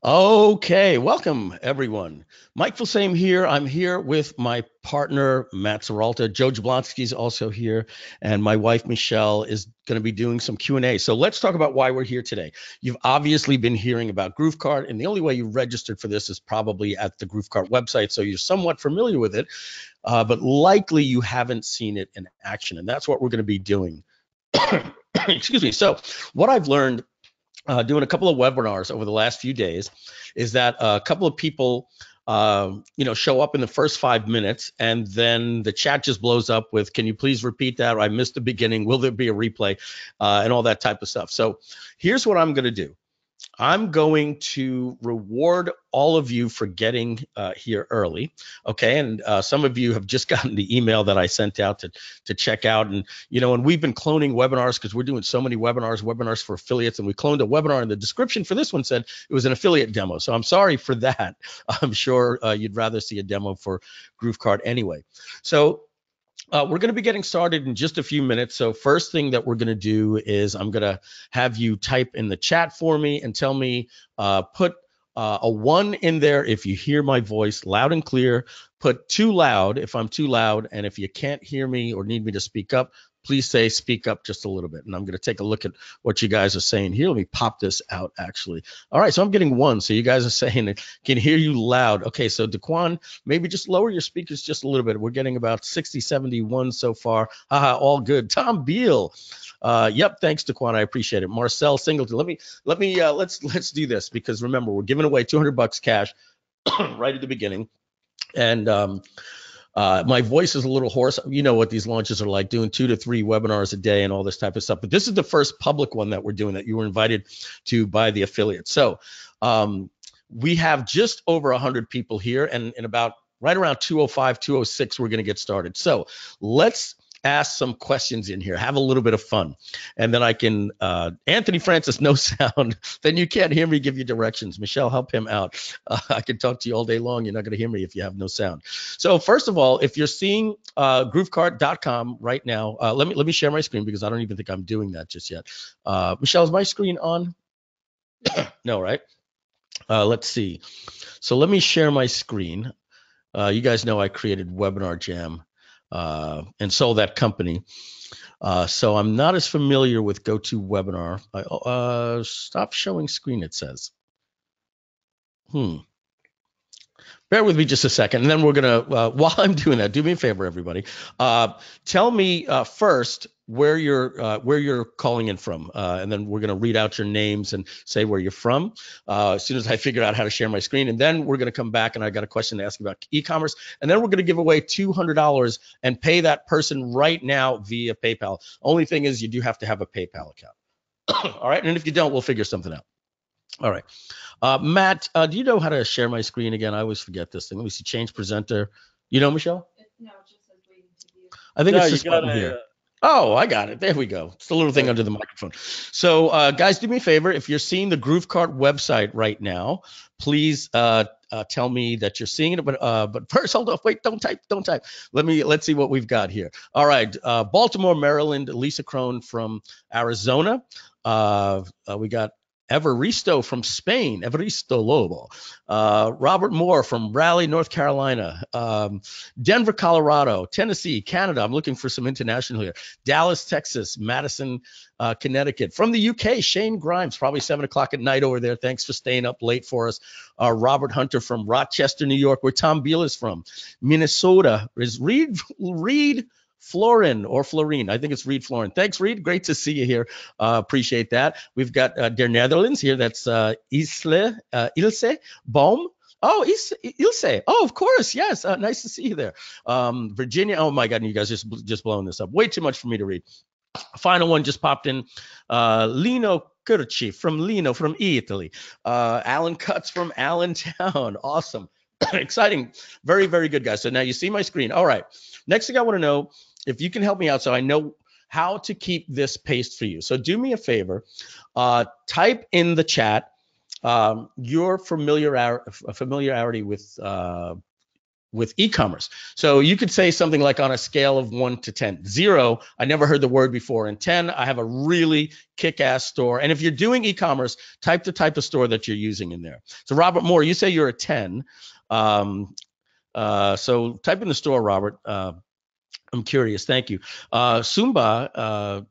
Okay, welcome everyone. Mike Filsaime here. I'm here with my partner Matt Seralta. Joe Jablonski's also here, and my wife Michelle is going to be doing some Q&A. So let's talk about why we're here today. You've obviously been hearing about GrooveKart, and the only way you registered for this is probably at the GrooveKart website, so you're somewhat familiar with it, but likely you haven't seen it in action, and that's what we're going to be doing. Excuse me. So what I've learned doing a couple of webinars over the last few days is that a couple of people show up in the first 5 minutes and then the chat just blows up with, can you please repeat that, or I missed the beginning, will there be a replay, and all that type of stuff. So here's what I'm going to do. I'm going to reward all of you for getting here early, okay? And some of you have just gotten the email that I sent out to check out. And we've been cloning webinars because we're doing so many webinars for affiliates, and we cloned a webinar, and the description for this one said it was an affiliate demo. So I'm sorry for that. I'm sure you'd rather see a demo for GrooveKart anyway. So we're going to be getting started in just a few minutes. So first thing that we're going to do is I'm going to have you type in the chat for me and tell me, put a 1 in there if you hear my voice loud and clear. Put too loud if I'm too loud. And if you can't hear me or need me to speak up, please say speak up just a little bit. And I'm going to take a look at what you guys are saying here. Let me pop this out, actually. All right, so I'm getting 1. So you guys are saying it can hear you loud. Okay, so Daquan, maybe just lower your speakers just a little bit. We're getting about 60, 71 so far. Haha, all good. Tom Beal. Yep, thanks, Daquan. I appreciate it. Marcel Singleton. Let's do this, because remember, we're giving away $200 cash right at the beginning. And my voice is a little hoarse. You know what these launches are like, doing 2 to 3 webinars a day and all this type of stuff. But this is the first public one that we're doing that you were invited to by the affiliate. So we have just over 100 people here, and in about right around 205, 206, we're going to get started. So let's ask some questions in here, have a little bit of fun, and then I can Anthony Francis, no sound. Then you can't hear me give you directions. Michelle, help him out. I can talk to you all day long. You're not going to hear me if you have no sound. So first of all, if you're seeing GrooveKart.com right now, let me share my screen, because I don't even think I'm doing that just yet. Michelle, is my screen on? No, right? Let's see. So let me share my screen. You guys know I created Webinar Jam and sold that company. So I'm not as familiar with GoToWebinar. Stop showing screen, it says. Bear with me just a second, and then we're gonna, while I'm doing that, do me a favor, everybody. Tell me first where you're calling in from, and then we're gonna read out your names and say where you're from as soon as I figure out how to share my screen. And then we're gonna come back, and I got a question to ask about e-commerce, and then we're gonna give away $200 and pay that person right now via PayPal. Only thing is, you do have to have a PayPal account. All right, and if you don't, we'll figure something out. All right. Matt, do you know how to share my screen again? I always forget this thing. Let me see. Change presenter. You know, Michelle? No, it just says waiting to view. I think it's this button here. Oh, I got it. There we go. It's the little thing under the microphone. So, guys, do me a favor. If you're seeing the GrooveKart website right now, please tell me that you're seeing it. But first, hold on. Wait, don't type. Let's see what we've got here. All right. Baltimore, Maryland, Lisa Crone from Arizona. We got Evaristo from Spain, Evaristo Lobo. Robert Moore from Raleigh, North Carolina. Denver, Colorado. Tennessee, Canada. I'm looking for some international here. Dallas, Texas. Madison, Connecticut. From the UK, Shane Grimes, probably 7 o'clock at night over there. Thanks for staying up late for us. Robert Hunter from Rochester, New York, where Tom Beal is from. Minnesota is Reed Florin or Florine. I think it's Reed Florin. Thanks, Reed. Great to see you here. Appreciate that. We've got Der Netherlands here. That's Ilse Boom. Oh, Ilse. Oh, of course. Yes. Nice to see you there. Virginia. Oh, my God. You guys just blowing this up. Way too much for me to read. Final one just popped in. Lino Curci from Italy. Alan Cutts from Allentown. Awesome. Exciting. Very, very good, guys. So now you see my screen. All right. Next thing I want to know, if you can help me out so I know how to keep this paced for you. So do me a favor. Type in the chat your familiarity with with e-commerce. So you could say something like on a scale of 1 to 10. 0, I never heard the word before. And 10, I have a really kick-ass store. And if you're doing e-commerce, type the type of store that you're using in there. So Robert Moore, you say you're a 10. So type in the store, Robert. I'm curious. Thank you. Sumba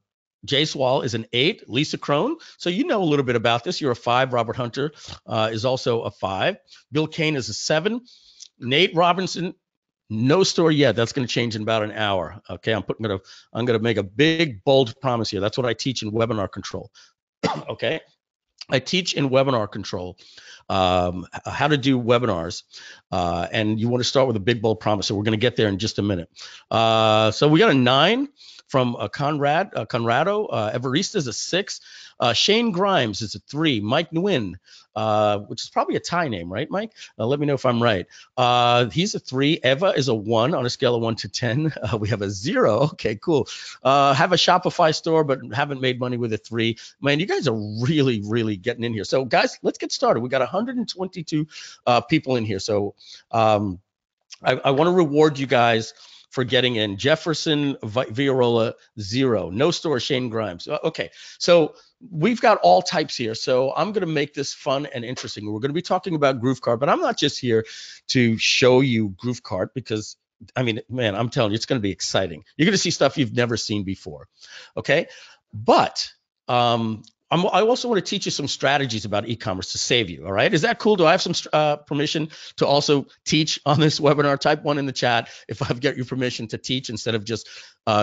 Jayswal is an 8. Lisa Crone. So you know a little bit about this. You're a 5. Robert Hunter is also a 5. Bill Kane is a 7. Nate Robinson, no store yet. That's going to change in about an hour. Okay, I'm going to make a big bold promise here. That's what I teach in webinar control. Okay, I teach in webinar control how to do webinars, and you want to start with a big bold promise. So we're going to get there in just a minute. So we got a 9 from Conrado. Everista is a 6. Shane Grimes is a 3. Mike Nguyen, which is probably a Thai name, right, Mike? Let me know if I'm right. He's a 3. Eva is a 1 on a scale of 1 to 10. We have a 0. Okay, cool. Have a Shopify store, but haven't made money with a 3. Man, you guys are really, really getting in here. So, guys, let's get started. We got 122 people in here. So, I want to reward you guys for getting in. Jefferson Viarola, 0. No store, Shane Grimes. Okay, so we've got all types here. So I'm going to make this fun and interesting. We're going to be talking about GrooveKart, but I'm not just here to show you GrooveKart because, I mean, man, I'm telling you, it's going to be exciting. You're going to see stuff you've never seen before, okay? But I also want to teach you some strategies about e-commerce to save you, all right? Is that cool? Do I have some permission to also teach on this webinar? Type 1 in the chat if I've got your permission to teach instead of just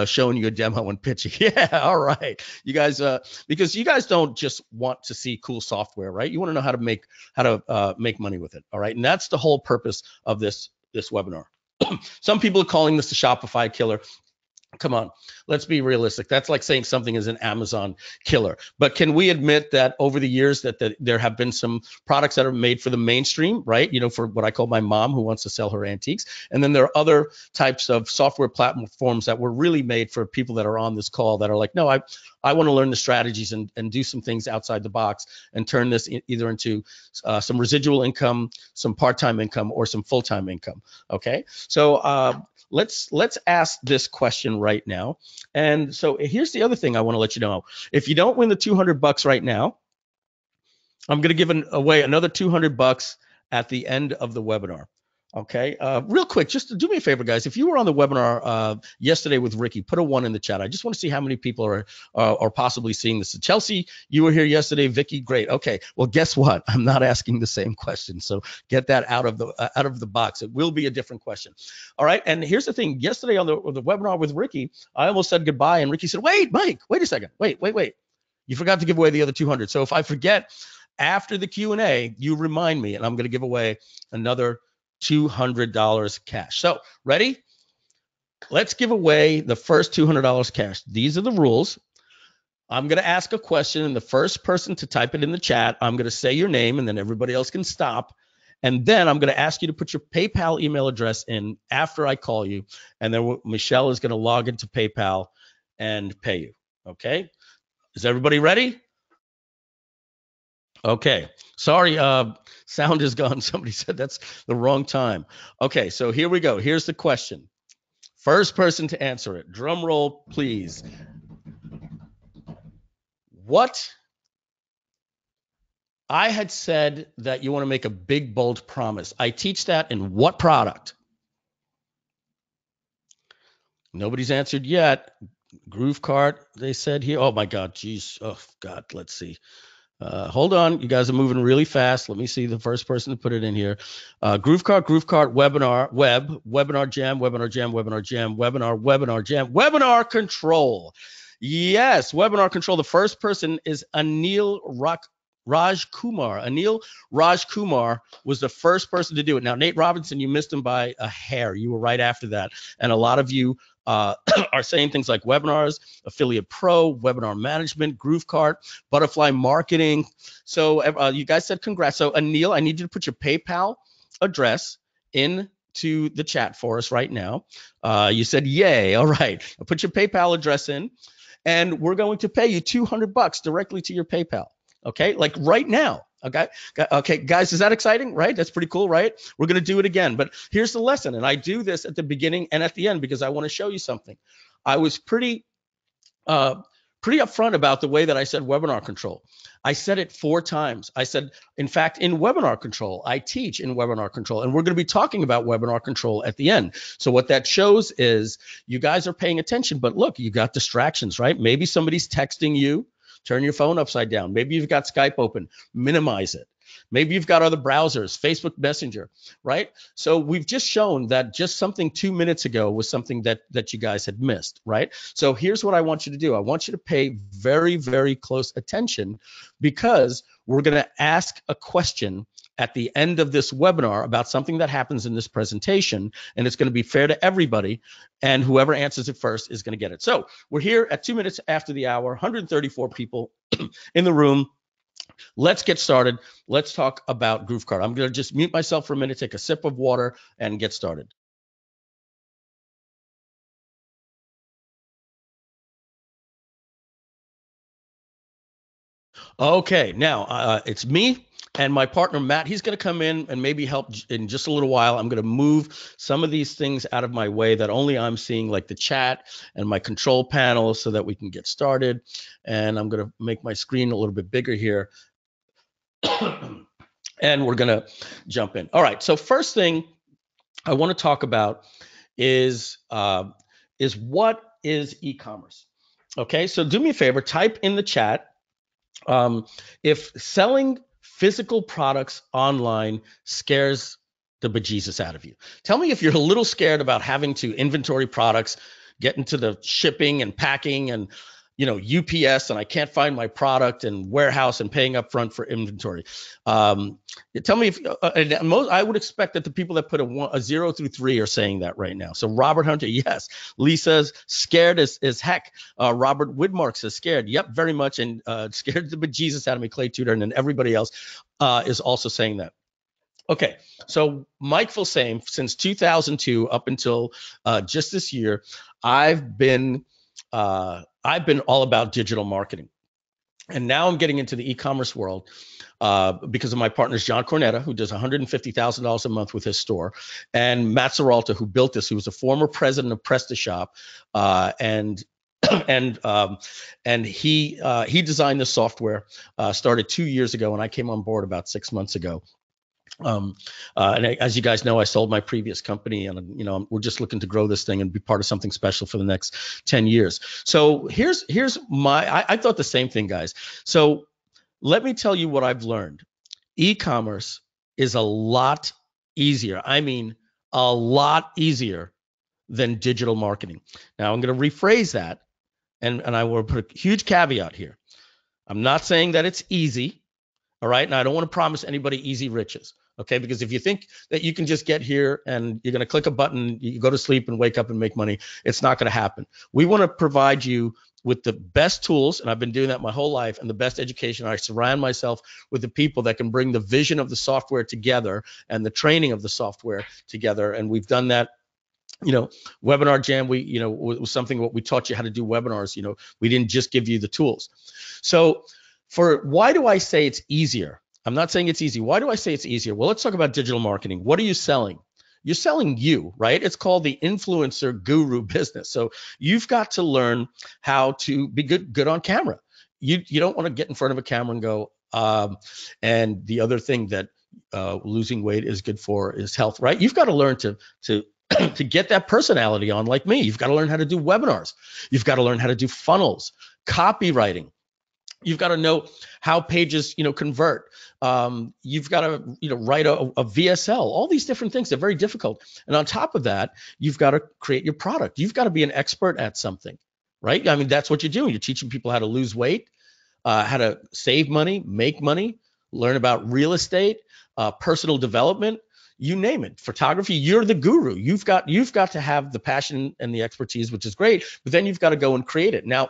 showing you a demo and pitching. Yeah, all right. You guys, because you guys don't just want to see cool software, right? You want to know how to make money with it, all right? And that's the whole purpose of this webinar. Some people are calling this the Shopify killer. Come on, let's be realistic. That's like saying something is an Amazon killer. But can we admit that over the years that there have been some products that are made for the mainstream, right? You know, for what I call my mom who wants to sell her antiques. And then there are other types of software platforms that were really made for people that are on this call that are like, no, I want to learn the strategies and do some things outside the box and turn this either into some residual income, some part-time income, or some full-time income. Okay, so let's ask this question right now. And so here's the other thing I want to let you know. If you don't win the $200 right now, I'm going to give away another $200 at the end of the webinar. Okay, real quick, just do me a favor, guys. If you were on the webinar yesterday with Ricky, put a 1 in the chat. I just want to see how many people are possibly seeing this. Chelsea, you were here yesterday. Vicky, great. Okay, well, guess what? I'm not asking the same question, so get that out of the box. It will be a different question. All right, and here's the thing. Yesterday on the webinar with Ricky, I almost said goodbye, and Ricky said, "Wait, Mike, wait a second. Wait. You forgot to give away the other 200. So if I forget after the Q&A, you remind me, and I'm going to give away another $200 cash. So ready? Let's give away the first $200 cash. These are the rules. I'm going to ask a question, and the first person to type it in the chat, I'm going to say your name, and then everybody else can stop. And then I'm going to ask you to put your PayPal email address in after I call you, and then Michelle is going to log into PayPal and pay you. Okay? Is everybody ready? Okay, sorry, sound is gone. Somebody said that's the wrong time. Okay, so here we go. Here's the question. First person to answer it. Drum roll, please. What? I had said that you want to make a big, bold promise. I teach that in what product? Nobody's answered yet. GrooveKart, they said here. Oh, my God, geez. Oh, God, let's see. Hold on, you guys are moving really fast. Let me see the first person to put it in here. GrooveKart, webinar, webinar jam, webinar jam, webinar control. Yes, webinar control. The first person is Anil Raj Kumar. Anil Raj Kumar was the first person to do it. Now, Nate Robinson, you missed him by a hair. You were right after that. And a lot of you are saying things like webinars, affiliate pro, webinar management, GrooveKart, butterfly marketing. So you guys said congrats. So Anil, I need you to put your PayPal address into the chat for us right now. You said yay. All right. Put your PayPal address in, and we're going to pay you $200 directly to your PayPal. Okay, like right now. Okay. Okay, guys, is that exciting? Right? That's pretty cool, right? We're going to do it again. But here's the lesson. And I do this at the beginning and at the end because I want to show you something. I was uh, pretty upfront about the way that I said webinar control. I said it 4 times. I said, in fact, in webinar control, I teach in webinar control, and we're going to be talking about webinar control at the end. So what that shows is you guys are paying attention, but look, you got distractions, right? Maybe somebody's texting you. Turn your phone upside down. Maybe you've got Skype open. Minimize it. Maybe you've got other browsers, Facebook Messenger, right? So we've just shown that just something 2 minutes ago was something that you guys had missed, right? So here's what I want you to do. I want you to pay very, very close attention because we're going to ask a question at the end of this webinar about something that happens in this presentation, and it's going to be fair to everybody, and whoever answers it first is going to get it. So we're here at 2 minutes after the hour, 134 people in the room. Let's get started. Let's talk about GrooveKart. I'm going to just mute myself for a minute, take a sip of water, and get started. Okay, now it's me and my partner, Matt. He's going to come in and maybe help in just a little while. I'm going to move some of these things out of my way that only I'm seeing, like the chat and my control panel, so that we can get started. And I'm going to make my screen a little bit bigger here. And we're going to jump in. All right, so first thing I want to talk about is what is e-commerce? Okay, so do me a favor, type in the chat if selling physical products online scares the bejesus out of you. Tell me if you're a little scared about having to inventory products, get into the shipping and packing and UPS, and I can't find my product, and warehouse, and paying up front for inventory. Tell me if I would expect that the people that put a 0 through 3 are saying that right now. So Robert Hunter, yes. Lisa's scared as heck. Robert Widmark says scared. Yep, very much. And scared the bejesus out of me, Clay Tudor, and then everybody else is also saying that. Okay, so Mike Filsaime, since 2002 up until just this year, I've been all about digital marketing. And now I'm getting into the e-commerce world because of my partners, John Cornetta, who does $150,000 a month with his store, and Matt Serralta, who built this, who was a former president of PrestaShop, and he designed the software, started 2 years ago, and I came on board about 6 months ago. As you guys know, I sold my previous company, and we're just looking to grow this thing and be part of something special for the next 10 years. So here's I thought the same thing, guys. So let me tell you what I've learned. E-commerce is a lot easier. I mean, a lot easier than digital marketing. Now I'm going to rephrase that, and I will put a huge caveat here. I'm not saying that it's easy. All right. And I don't want to promise anybody easy riches. Okay. Because if you think that you can just get here and you're going to click a button, you go to sleep and wake up and make money, it's not going to happen. We want to provide you with the best tools. And I've been doing that my whole life, and the best education. I surround myself with the people that can bring the vision of the software together and the training of the software together. And we've done that. Webinar Jam, was something what we taught you how to do webinars. We didn't just give you the tools. So why do I say it's easier? I'm not saying it's easy. Why do I say it's easier? Well, let's talk about digital marketing. What are you selling? You're selling you, right? It's called the influencer guru business. So you've got to learn how to be good on camera. You don't want to get in front of a camera and go, and the other thing that losing weight is good for is health, right? You've got to learn to to get that personality on, like me. You've got to learn how to do webinars. You've got to learn how to do funnels, copywriting. You've got to know how pages, convert. You've got to, write a VSL. All these different things. They're very difficult. And on top of that, you've got to create your product. You've got to be an expert at something, right? I mean, that's what you're doing. You're teaching people how to lose weight, how to save money, make money, learn about real estate, personal development. You name it. Photography, you're the guru. You've got to have the passion and the expertise, which is great, but then you've got to go and create it. Now,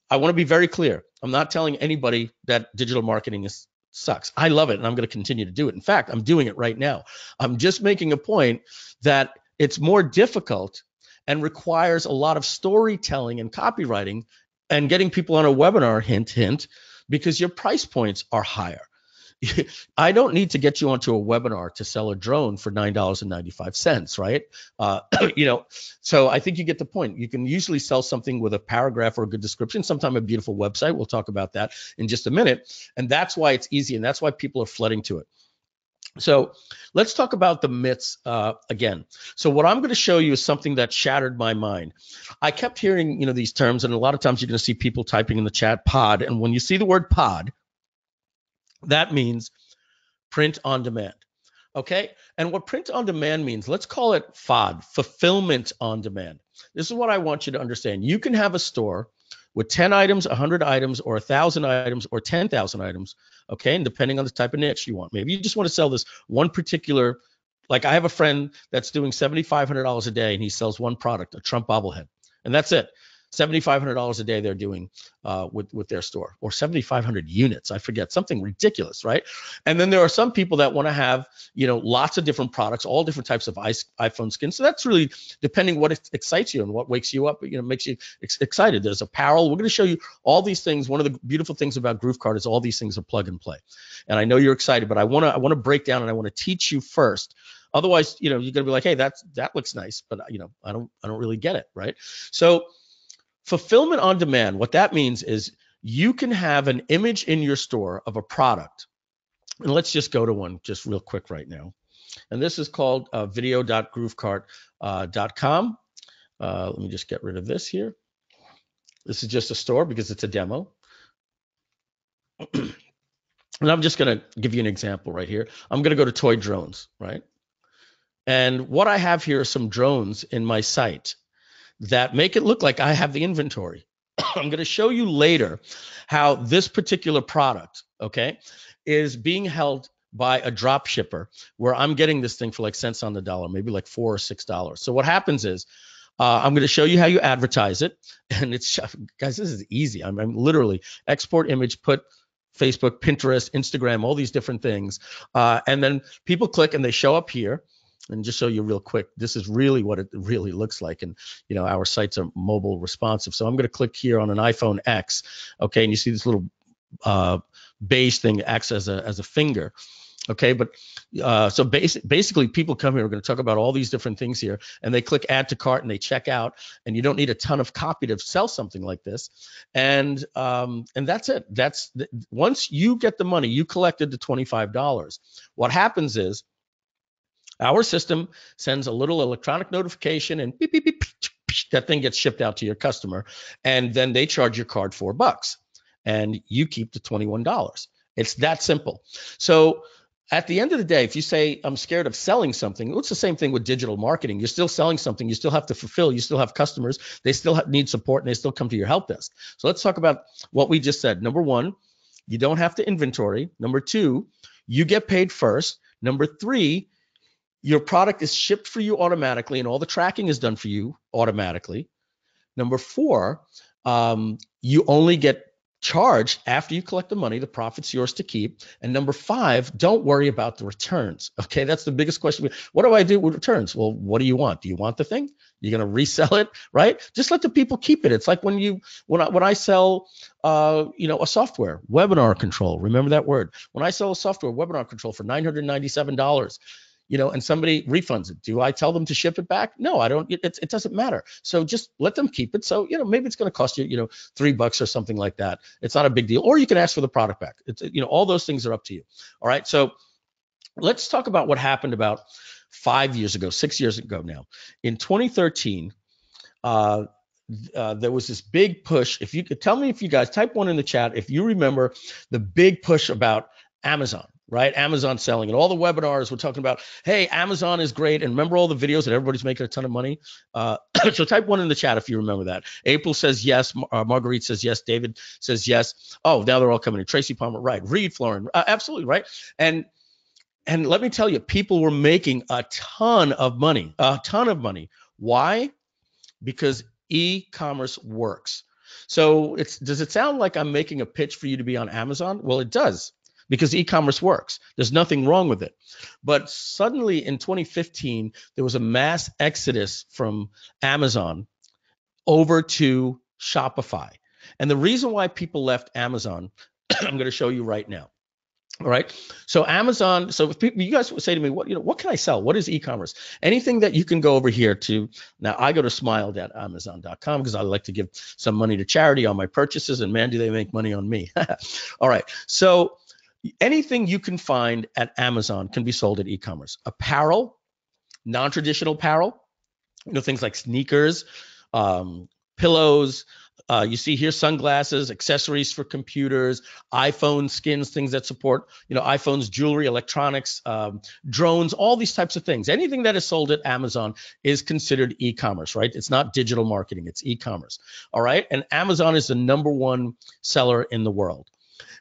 I want to be very clear. I'm not telling anybody that digital marketing sucks. I love it, and I'm going to continue to do it. In fact, I'm doing it right now. I'm just making a point that it's more difficult and requires a lot of storytelling and copywriting and getting people on a webinar, hint, hint, because your price points are higher. I don't need to get you onto a webinar to sell a drone for $9.95, right? You know, so I think you get the point. You can usually sell something with a paragraph or a good description, sometimes a beautiful website. We'll talk about that in just a minute. And that's why it's easy, and that's why people are flooding to it. So let's talk about the myths again. So what I'm going to show you is something that shattered my mind. I kept hearing, you know, these terms, and a lot of times you're going to see people typing in the chat pod. And when you see the word pod, that means print on demand. Okay. And what print on demand means, let's call it FOD, fulfillment on demand. This is what I want you to understand. You can have a store with 10 items, 100 items, or 1,000 items, or 10,000 items. Okay. And depending on the type of niche you want, maybe you just want to sell this one particular, like I have a friend that's doing $7,500 a day and he sells one product, a Trump bobblehead. And that's it. $7,500 a day they're doing with their store, or 7,500 units. I forget, something ridiculous, right? And then there are some people that want to have, you know, lots of different products, all different types of iPhone skins. So that's really depending what excites you and what wakes you up, you know, makes you excited. There's apparel. We're going to show you all these things. One of the beautiful things about GrooveKart is all these things are plug and play. And I know you're excited, but I want to break down and I want to teach you first. Otherwise, you know, you're going to be like, hey, that looks nice, but you know, I don't really get it, right? So fulfillment on demand, what that means is you can have an image in your store of a product. And let's just go to one just real quick right now. And this is called video.groovekart.com. Let me just get rid of this here. This is just a store because it's a demo. And I'm just going to give you an example right here. I'm going to go to toy drones, right? And what I have here are some drones in my site that make it look like I have the inventory. I'm going to show you later how this particular product, okay, is being held by a drop shipper where I'm getting this thing for like cents on the dollar, maybe like $4 or $6. So what happens is I'm going to show you how you advertise it. And it's, guys, this is easy. I'm literally export image, put Facebook, Pinterest, Instagram, all these different things. And then people click and they show up here. And just show you real quick, this is really what it really looks like. And, you know, our sites are mobile responsive. So I'm going to click here on an iPhone X. Okay. And you see this little beige thing acts as a finger. Okay. But so basically people come here, we're going to talk about all these different things here, and they click add to cart and they check out, and you don't need a ton of copy to sell something like this. And that's it. Once you get the money, you collected the $25. What happens is, our system sends a little electronic notification and beep, beep, beep, that thing gets shipped out to your customer. And then they charge your card $4 and you keep the $21. It's that simple. So at the end of the day, if you say, I'm scared of selling something, it's the same thing with digital marketing. You're still selling something. You still have to fulfill. You still have customers. They still need support, and they still come to your help desk. So let's talk about what we just said. Number one, you don't have to inventory. Number two, you get paid first. Number three, your product is shipped for you automatically, and all the tracking is done for you automatically. Number four, you only get charged after you collect the money. The profit's yours to keep. And number five, don't worry about the returns. Okay, that's the biggest question. What do I do with returns? Well, what do you want? Do you want the thing? You're going to resell it, right? Just let the people keep it. It's like when I sell, you know, a software, webinar control. Remember that word. When I sell a software, webinar control for $997. You know, and somebody refunds it. Do I tell them to ship it back? No, I don't. It doesn't matter. So just let them keep it. So, you know, maybe it's going to cost you, you know, $3 or something like that. It's not a big deal. Or you can ask for the product back. It's, you know, all those things are up to you. All right. So let's talk about what happened about 5 years ago, 6 years ago now. In 2013, there was this big push. If you could tell me, if you guys type one in the chat, if you remember the big push about Amazon. Right? Amazon selling, and all the webinars we're talking about, hey, Amazon is great. And remember all the videos that everybody's making a ton of money? So type one in the chat if you remember that. April says yes. Marguerite says yes. David says yes. Oh, now they're all coming in. Tracy Palmer, right. Reed Florin, absolutely, right. And let me tell you, people were making a ton of money, Why? Because e-commerce works. So does it sound like I'm making a pitch for you to be on Amazon? Well, it does. Because e-commerce works. There's nothing wrong with it. But suddenly in 2015, there was a mass exodus from Amazon over to Shopify. And the reason why people left Amazon, I'm going to show you right now. All right. So Amazon, so if people, you guys would say to me, what can I sell? What is e-commerce? Anything that you can go over here to. Now I go to smile.amazon.com because I like to give some money to charity on my purchases, and man, do they make money on me. All right. So anything you can find at Amazon can be sold at e-commerce. Apparel, non-traditional apparel, things like sneakers, pillows. You see here sunglasses, accessories for computers, iPhone skins, things that support, iPhones, jewelry, electronics, drones, all these types of things. Anything that is sold at Amazon is considered e-commerce, right? It's not digital marketing, it's e-commerce. All right. And Amazon is the #1 seller in the world.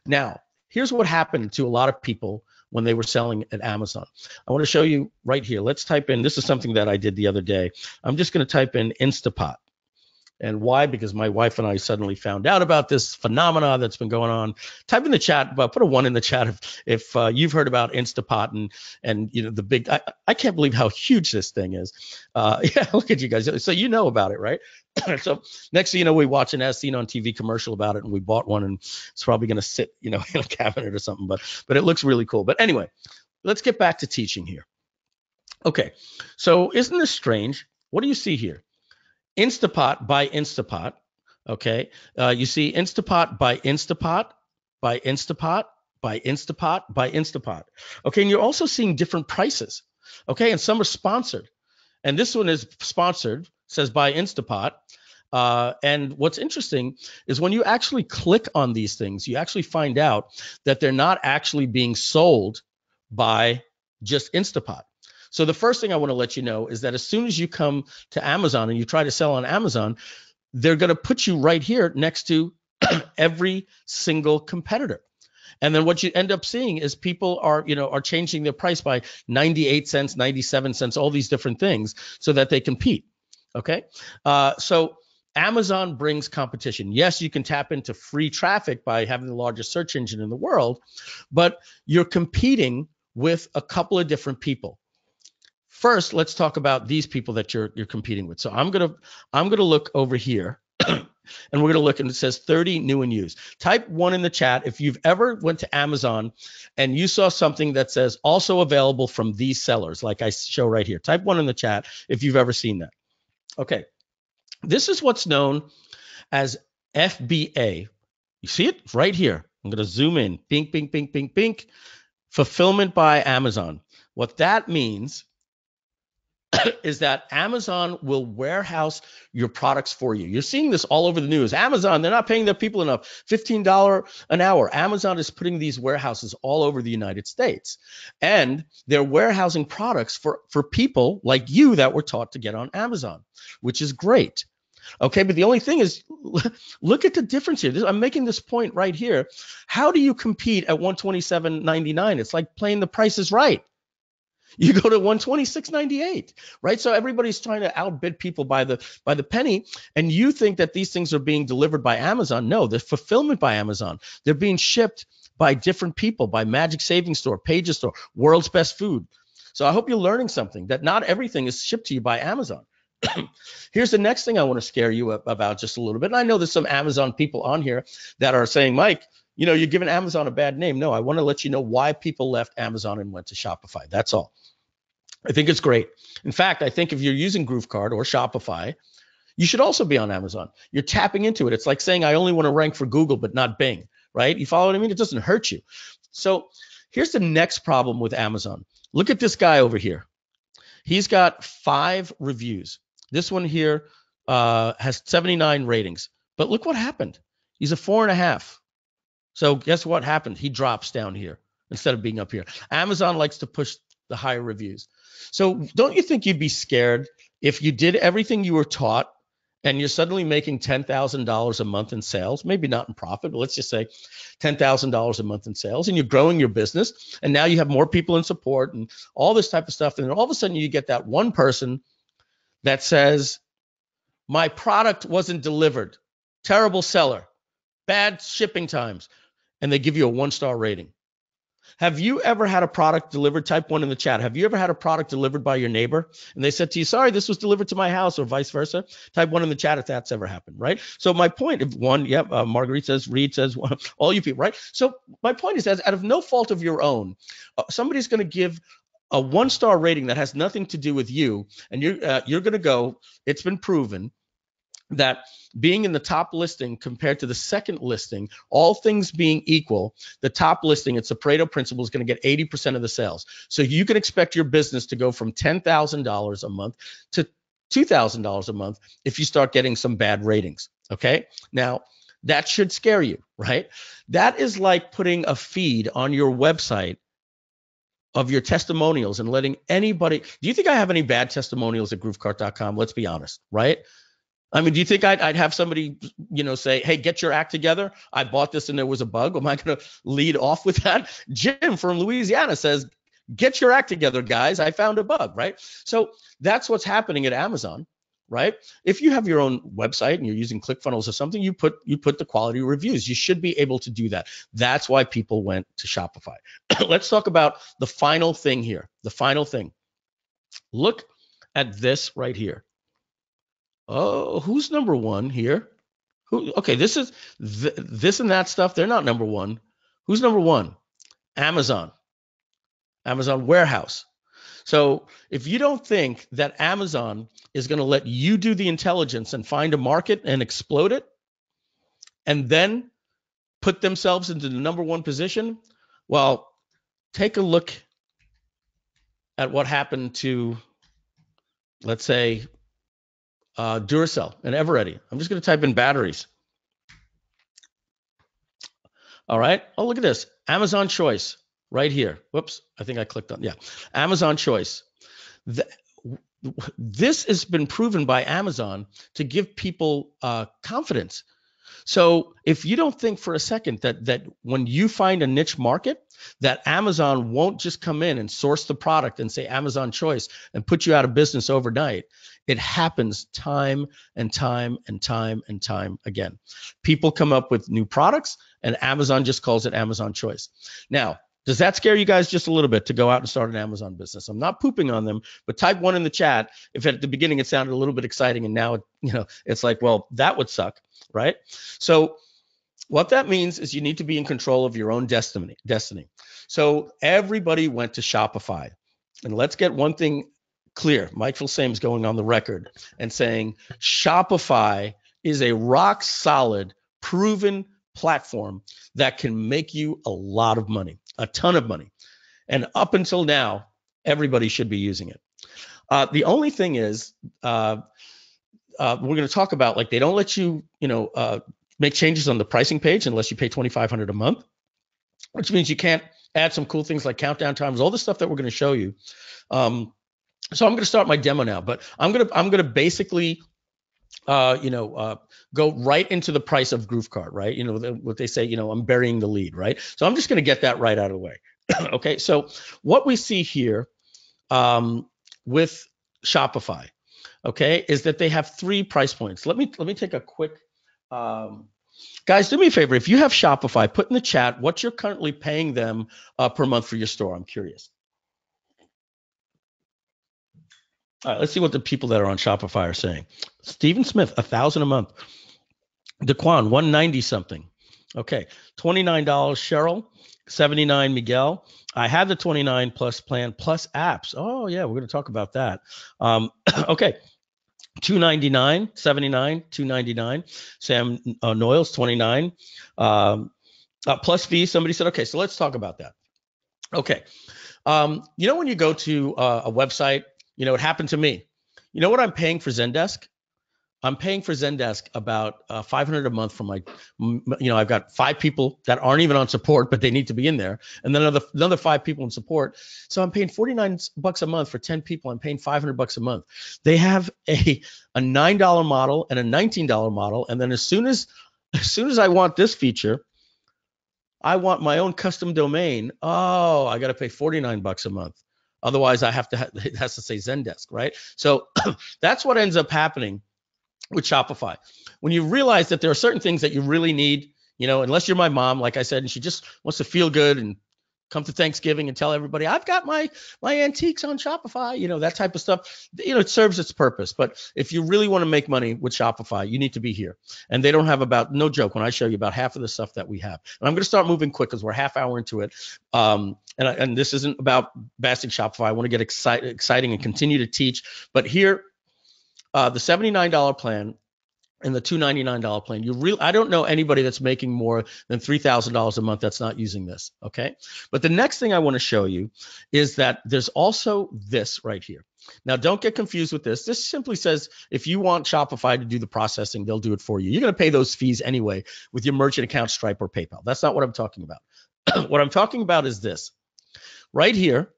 Now, here's what happened to a lot of people when they were selling at Amazon. I want to show you right here. Let's type in, this is something that I did the other day. I'm just going to type in Instapot. And why? Because my wife and I suddenly found out about this phenomena that's been going on. Type in the chat, but put a 1 in the chat if you've heard about Instapot and the big. I can't believe how huge this thing is. Yeah, look at you guys. So you know about it, right? So next thing you know, we watch an as seen on TV commercial about it, and we bought one, and it's probably going to sit, in a cabinet or something. But it looks really cool. But anyway, let's get back to teaching here. Okay, so isn't this strange? What do you see here? Instapot by Instapot. Okay. You see Instapot by Instapot by Instapot by Instapot by Instapot. Okay. And you're also seeing different prices. Okay. And some are sponsored. And this one is sponsored, says by Instapot. And what's interesting is when you actually click on these things, you actually find out that they're not actually being sold by just Instapot. So the first thing I want to let you know is that as soon as you come to Amazon and you try to sell on Amazon, they're going to put you right here next to every single competitor. And then what you end up seeing is people are changing their price by 98 cents, 97 cents, all these different things so that they compete. Okay. So Amazon brings competition. Yes, you can tap into free traffic by having the largest search engine in the world, but you're competing with a couple of different people. First, let's talk about these people that you're competing with. So I'm gonna look over here, and we're gonna look, and it says 30 new and used. Type 1 in the chat if you've ever went to Amazon and you saw something that says also available from these sellers, like I show right here. Type 1 in the chat if you've ever seen that. Okay, this is what's known as FBA. You see it right here. I'm gonna zoom in. Bink, bink, bink, bink, bink. Fulfillment by Amazon. What that means is that Amazon will warehouse your products for you. You're seeing this all over the news. Amazon, they're not paying their people enough, $15 an hour. Amazon is putting these warehouses all over the United States. And they're warehousing products for people like you that were taught to get on Amazon, which is great. Okay, but the only thing is, look at the difference here. I'm making this point right here. How do you compete at $127.99? It's like playing The Price is Right. You go to $126.98, right? So everybody's trying to outbid people by the penny, and you think that these things are being delivered by Amazon. No, they're fulfillment by Amazon. They're being shipped by different people, by Magic Saving Store, Pages Store, World's Best Food. So I hope you're learning something, that not everything is shipped to you by Amazon. Here's the next thing I want to scare you about just a little bit. And I know there's some Amazon people on here that are saying, Mike, you're giving Amazon a bad name. No, I want to let you know why people left Amazon and went to Shopify. That's all. I think it's great. In fact, I think if you're using GrooveKart or Shopify, you should also be on Amazon. You're tapping into it. It's like saying, I only want to rank for Google, but not Bing, right? You follow what I mean? It doesn't hurt you. So here's the next problem with Amazon. Look at this guy over here. He's got 5 reviews. This one here has 79 ratings. But look what happened. He's a 4.5. So guess what happened? He drops down here instead of being up here. Amazon likes to push the higher reviews. So don't you think you'd be scared if you did everything you were taught and you're suddenly making $10,000 a month in sales, maybe not in profit, but let's just say $10,000 a month in sales, and you're growing your business, and now you have more people in support and all this type of stuff, and then all of a sudden you get that one person that says, my product wasn't delivered, terrible seller, bad shipping times, and they give you a 1-star rating. Have you ever had a product delivered? Type 1 in the chat. Have you ever had a product delivered by your neighbor and they said to you, sorry, this was delivered to my house, or vice versa? Type 1 in the chat if that's ever happened, right? So my point of one, yep, Marguerite says, Reed says, all you people, right? So my point is that out of no fault of your own, somebody's going to give a 1-star rating that has nothing to do with you, and you're going to go, it's been proven that being in the top listing compared to the second listing, all things being equal, the top listing, it's the Pareto principle, is going to get 80% of the sales. So you can expect your business to go from $10,000 a month to $2,000 a month if you start getting some bad ratings. Okay. Now, that should scare you, right? That is like putting a feed on your website of your testimonials and letting anybody. Do you think I have any bad testimonials at GrooveKart.com? Let's be honest, right? I mean, do you think I'd have somebody, say, hey, get your act together? I bought this and there was a bug. Am I going to lead off with that? Jim from Louisiana says, get your act together, guys. I found a bug, right? So that's what's happening at Amazon, right? If you have your own website and you're using ClickFunnels or something, you put the quality reviews. You should be able to do that. That's why people went to Shopify. Let's talk about the final thing here. The final thing. Look at this right here. Oh, who's number one here? Okay, this is this and that stuff. They're not number one. Who's number one? Amazon warehouse. So if you don't think that Amazon is going to let you do the intelligence and find a market and explode it, and then put themselves into the number one position, well, take a look at what happened to, let's say, Duracell and Eveready. I'm just going to type in batteries. All right. Oh, look at this. Amazon Choice right here. Whoops. I think I clicked on. Yeah. Amazon Choice. This has been proven by Amazon to give people confidence. So if you don't think for a second that when you find a niche market, that Amazon won't just come in and source the product and say Amazon Choice and put you out of business overnight, it happens time and time and time and time again. People come up with new products and Amazon just calls it Amazon Choice. Now, does that scare you guys just a little bit to go out and start an Amazon business? I'm not pooping on them, but type 1 in the chat if at the beginning it sounded a little bit exciting and now it's like, well, that would suck, right? So what that means is you need to be in control of your own destiny. So everybody went to Shopify. And let's get one thing clear. Mike Filsaime is going on the record and saying Shopify is a rock solid, proven platform that can make you a lot of money, a ton of money. And up until now, everybody should be using it. The only thing is, we're going to talk about, like, they don't let you, make changes on the pricing page unless you pay $2,500 a month, which means you can't add some cool things like countdown times, all the stuff that we're going to show you. So I'm going to start my demo now, but I'm going to basically, go right into the price of GrooveKart, right? What they say, I'm burying the lead, right? So I'm just going to get that right out of the way. Okay. So what we see here, with Shopify, okay, is that they have 3 price points. Let me take a quick, guys, do me a favor. If you have Shopify, put in the chat what you're currently paying them per month for your store. I'm curious. All right, let's see what the people that are on Shopify are saying. Stephen Smith, $1,000 a month. Daquan, $190 something. Okay, $29. Cheryl, $79. Miguel, I had the 29 plus plan plus apps. Oh yeah, we're going to talk about that. Okay. $299, $79, $299. Sam Noyles, $29. Plus fees. Somebody said, okay, so let's talk about that. Okay. When you go to a website, it happened to me. You know what I'm paying for Zendesk? I'm paying for Zendesk about $500 a month for my, I've got 5 people that aren't even on support, but they need to be in there. And then another 5 people in support. So I'm paying $49 a month for 10 people. I'm paying $500 a month. They have a $9 model and a $19 model. And then as soon as I want this feature, I want my own custom domain. Oh, I got to pay $49 a month. Otherwise it has to say Zendesk, right? So that's what ends up happening with Shopify. When you realize that there are certain things that you really need, unless you're my mom, like I said, and she just wants to feel good and come to Thanksgiving and tell everybody I've got my antiques on Shopify, that type of stuff. It serves its purpose. But if you really want to make money with Shopify, you need to be here. And they don't have no joke, when I show you about half of the stuff that we have. And I'm going to start moving quick because we're a half hour into it. And this isn't about bashing Shopify. I want to get exciting and continue to teach. But here, the $79 plan and the $299 plan, I don't know anybody that's making more than $3,000 a month that's not using this, okay? But the next thing I want to show you is that there's also this right here. Now, don't get confused with this. This simply says if you want Shopify to do the processing, they'll do it for you. You're going to pay those fees anyway with your merchant account, Stripe, or PayPal. That's not what I'm talking about. What I'm talking about is this. Right here,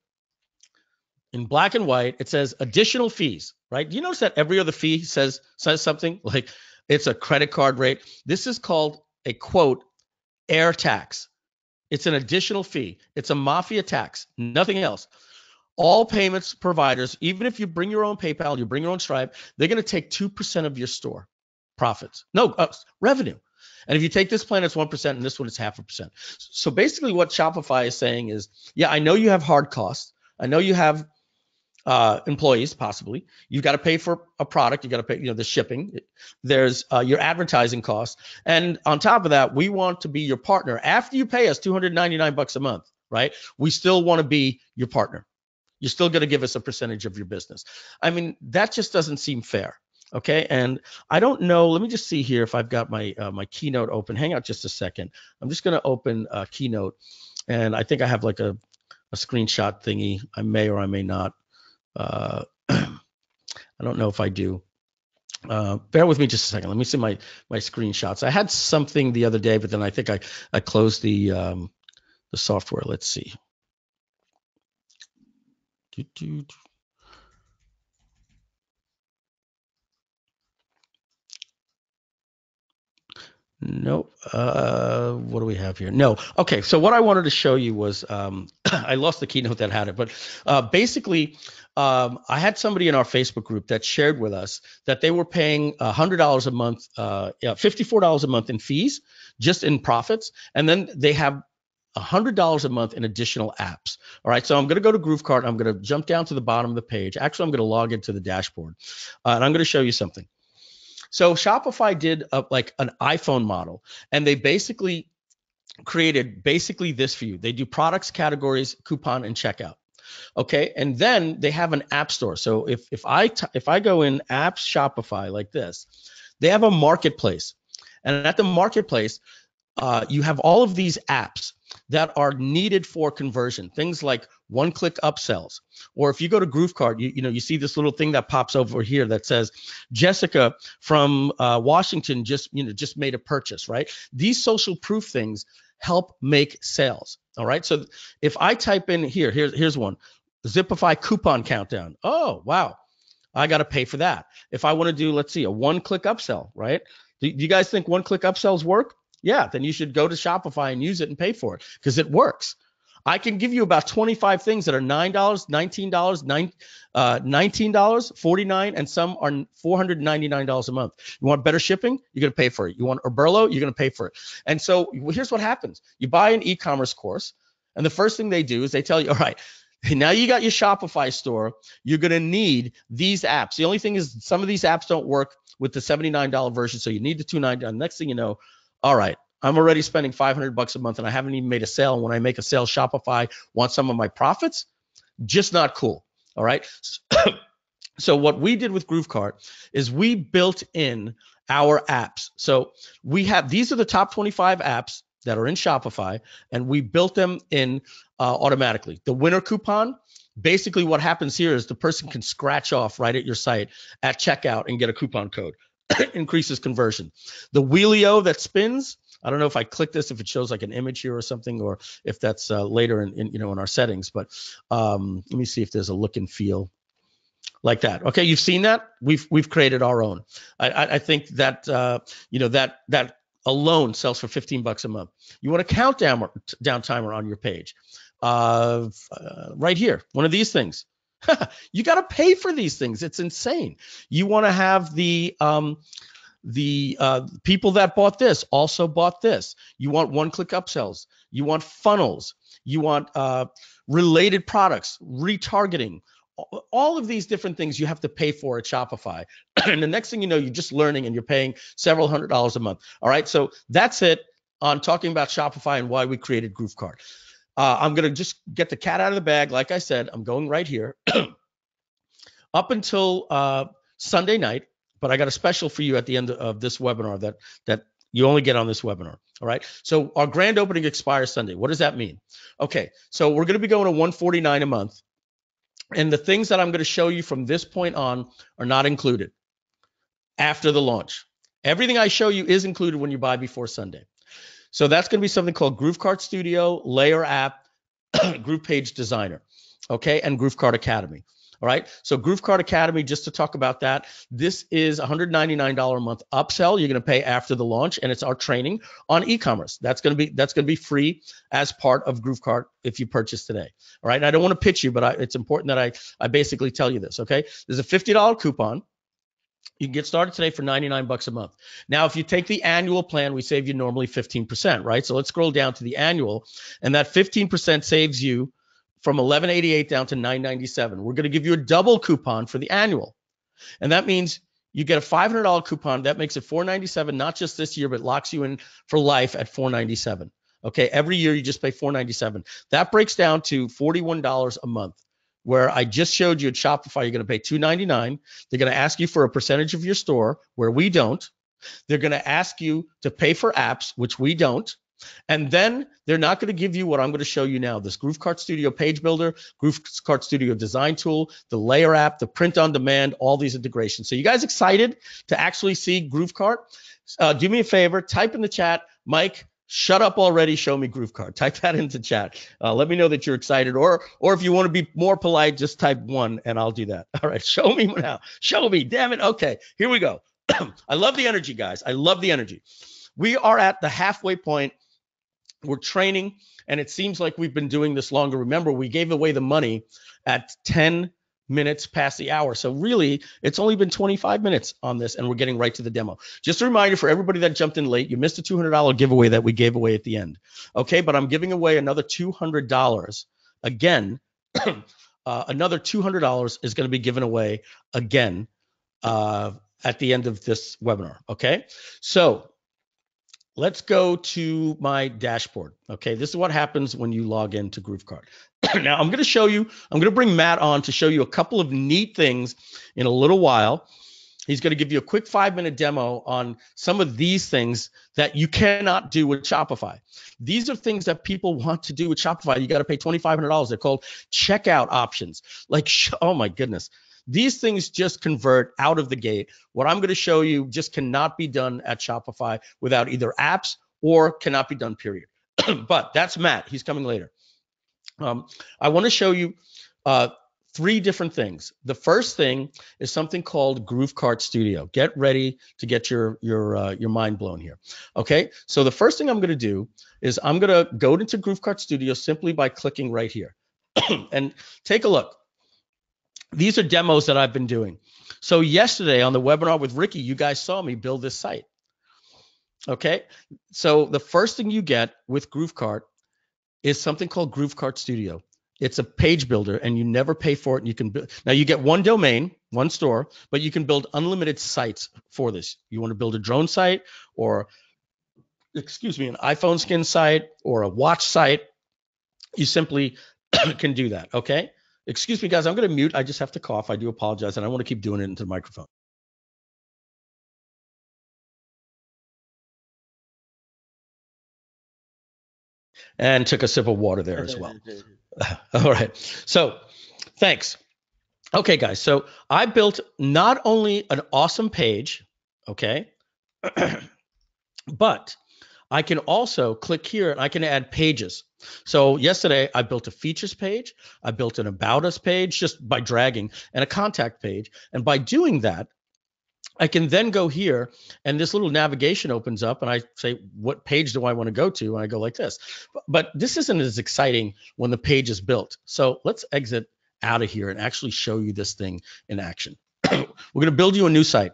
in black and white, it says additional fees, right? Do you notice that every other fee says something like it's a credit card rate? This is called a, quote, air tax. It's an additional fee. It's a mafia tax, nothing else. All payments providers, even if you bring your own PayPal, you bring your own Stripe, they're going to take 2% of your store profits. No, revenue. And if you take this plan, it's 1%, and this one is 0.5%. So basically what Shopify is saying is, yeah, I know you have hard costs. I know you have employees, possibly. You've got to pay for a product. You got to pay, the shipping. There's your advertising costs. And on top of that, we want to be your partner. After you pay us $299 a month, right? We still want to be your partner. You're still going to give us a percentage of your business. I mean, that just doesn't seem fair. Okay. And I don't know. Let me just see here if I've got my my Keynote open. Hang out just a second. I'm just going to open Keynote. And I think I have like a screenshot thingy. I may or I may not. I don't know if I do. Bear with me just a second. Let me see my screenshots. I had something the other day, but then I think I closed the software. Let's see. Nope. What do we have here? No. Okay. So what I wanted to show you was I lost the Keynote that had it, but basically I had somebody in our Facebook group that shared with us that they were paying $100 a month, $54 a month in fees, just in profits, and then they have $100 a month in additional apps. All right. So I'm going to go to GrooveKart. I'm going to jump down to the bottom of the page. Actually, I'm going to log into the dashboard, and I'm going to show you something. So Shopify did like an iPhone model, and they basically created this for you. They do products, categories, coupon, and checkout. Okay, and then they have an app store. So if I go in apps Shopify like this, they have a marketplace, and at the marketplace, you have all of these apps that are needed for conversion. Things like one-click upsells, or if you go to GrooveKart, you see this little thing that pops over here that says Jessica from Washington just made a purchase, right? These social proof things help make sales. All right. So if I type in here's one, Zipify coupon countdown. Oh, wow. I got to pay for that. If I want to do, let's see, a one-click upsell, right? Do you guys think one-click upsells work? Yeah, then you should go to Shopify and use it and pay for it because it works. I can give you about 25 things that are $9, $19, $19, $49, and some are $499 a month. You want better shipping? You're going to pay for it. You want Oberlo? You're going to pay for it. And so here's what happens. You buy an e-commerce course, and the first thing they do is they tell you, all right, now you got your Shopify store. You're going to need these apps. The only thing is some of these apps don't work with the $79 version, so you need the $299. Next thing you know, all right, I'm already spending $500 a month and I haven't even made a sale. And when I make a sale, Shopify wants some of my profits. Just not cool. All right. So what we did with GrooveKart is we built in our apps. So these are the top 25 apps that are in Shopify, and we built them in automatically. The winner coupon, basically what happens here is the person can scratch off right at your site at checkout and get a coupon code. Increases conversion. The wheelio that spins, I don't know if I click this, if it shows like an image here or something, or if that's later in in our settings, but let me see if there's a look and feel like that. Okay, you've seen that? We've created our own. I think that that alone sells for $15 a month. You want a countdown timer on your page. Right here, one of these things. You got to pay for these things. It's insane. You want to have the the people that bought this also bought this. You want one-click upsells. You want funnels. You want related products, retargeting. All of these different things you have to pay for at Shopify. And the next thing you know, you're just learning and you're paying several $100s a month. All right, so that's it on talking about Shopify and why we created GrooveKart. I'm going to just get the cat out of the bag. Like I said, I'm going right here. Up until Sunday night, but I got a special for you at the end of this webinar that you only get on this webinar. All right. So our grand opening expires Sunday. What does that mean? Okay. So we're going to be going to $149 a month. And the things that I'm going to show you from this point on are not included after the launch. Everything I show you is included when you buy before Sunday. So that's going to be something called GrooveKart Studio, Layer App, Group Page Designer, okay, and GrooveKart Academy. All right, so GrooveKart Academy, just to talk about that, this is $199 a month upsell. You're going to pay after the launch, and it's our training on e-commerce. That's going to be free as part of GrooveKart if you purchase today. All right, and I don't want to pitch you, but it's important that I basically tell you this. Okay, there's a $50 coupon. You can get started today for $99 a month. Now, if you take the annual plan, we save you normally 15%, right? So let's scroll down to the annual, and that 15% saves you from $11.88 down to $9.97. We're going to give you a double coupon for the annual, and that means you get a $500 coupon. That makes it $497, not just this year, but locks you in for life at $497. Okay, every year you just pay $497. That breaks down to $41 a month. Where I just showed you at Shopify, you're going to pay $299. They're going to ask you for a percentage of your store, where we don't. They're going to ask you to pay for apps, which we don't. And then they're not going to give you what I'm going to show you now, this GrooveKart Studio Page Builder, GrooveKart Studio Design Tool, the Layer App, the Print on Demand, all these integrations. So you guys excited to actually see GrooveKart? Do me a favor, type in the chat, Mike, shut up already, show me GrooveKart. Type that into chat. Let me know that you're excited, or if you want to be more polite, just type 1 and I'll do that. All right, show me now. Show me, damn it. Okay, here we go. I love the energy, guys. I love the energy. We are at the halfway point. We're training, and it seems like we've been doing this longer. Remember, we gave away the money at 10 minutes past the hour. So really, it's only been 25 minutes on this, and we're getting right to the demo. Just a reminder for everybody that jumped in late, you missed a $200 giveaway that we gave away at the end. Okay, but I'm giving away another $200 again. Another $200 is going to be given away again at the end of this webinar. Okay, so let's go to my dashboard. Okay, this is what happens when you log into GrooveKart. Now, I'm going to show you, I'm going to bring Matt on to show you a couple of neat things in a little while. He's going to give you a quick 5-minute demo on some of these things that you cannot do with Shopify. These are things that people want to do with Shopify. You got to pay $2,500. They're called checkout options. Like, oh my goodness. These things just convert out of the gate. What I'm going to show you just cannot be done at Shopify without either apps or cannot be done, period. But that's Matt. He's coming later. I want to show you 3 different things. The first thing is something called GrooveKart Studio. Get ready to get your mind blown here. Okay, so the first thing I'm going to do is I'm going to go into GrooveKart Studio simply by clicking right here. And take a look. These are demos that I've been doing. So yesterday on the webinar with Ricky, you guys saw me build this site. Okay, so the first thing you get with GrooveKart is something called GrooveKart Studio. It's a page builder, and you never pay for it. And you can build. Now you get one domain, one store, but you can build unlimited sites for this. You want to build a drone site, or an iPhone skin site, or a watch site. You simply can do that. Okay. Excuse me, guys. I'm going to mute. I just have to cough. I do apologize, and I want to keep doing it into the microphone. And took a sip of water there as well. All right. So thanks. Okay, guys. So I built not only an awesome page, okay, but I can also click here and I can add pages. So yesterday I built a features page, I built an about us page just by dragging, and a contact page. And by doing that, I can then go here and this little navigation opens up and I say, what page do I want to go to? And I go like this. But this isn't as exciting when the page is built. So let's exit out of here and actually show you this thing in action. We're going to build you a new site.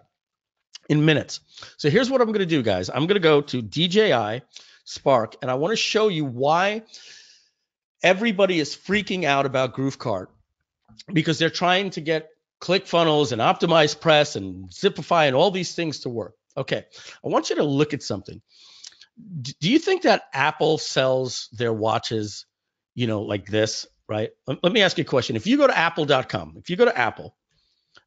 in minutes. So here's what I'm going to do, guys. I'm going to go to DJI Spark, and I want to show you why everybody is freaking out about GrooveKart, because they're trying to get ClickFunnels and Optimize Press and Zipify and all these things to work. Okay, I want you to look at something. Do you think that Apple sells their watches, like this, right? Let me ask you a question. If you go to apple.com, if you go to Apple,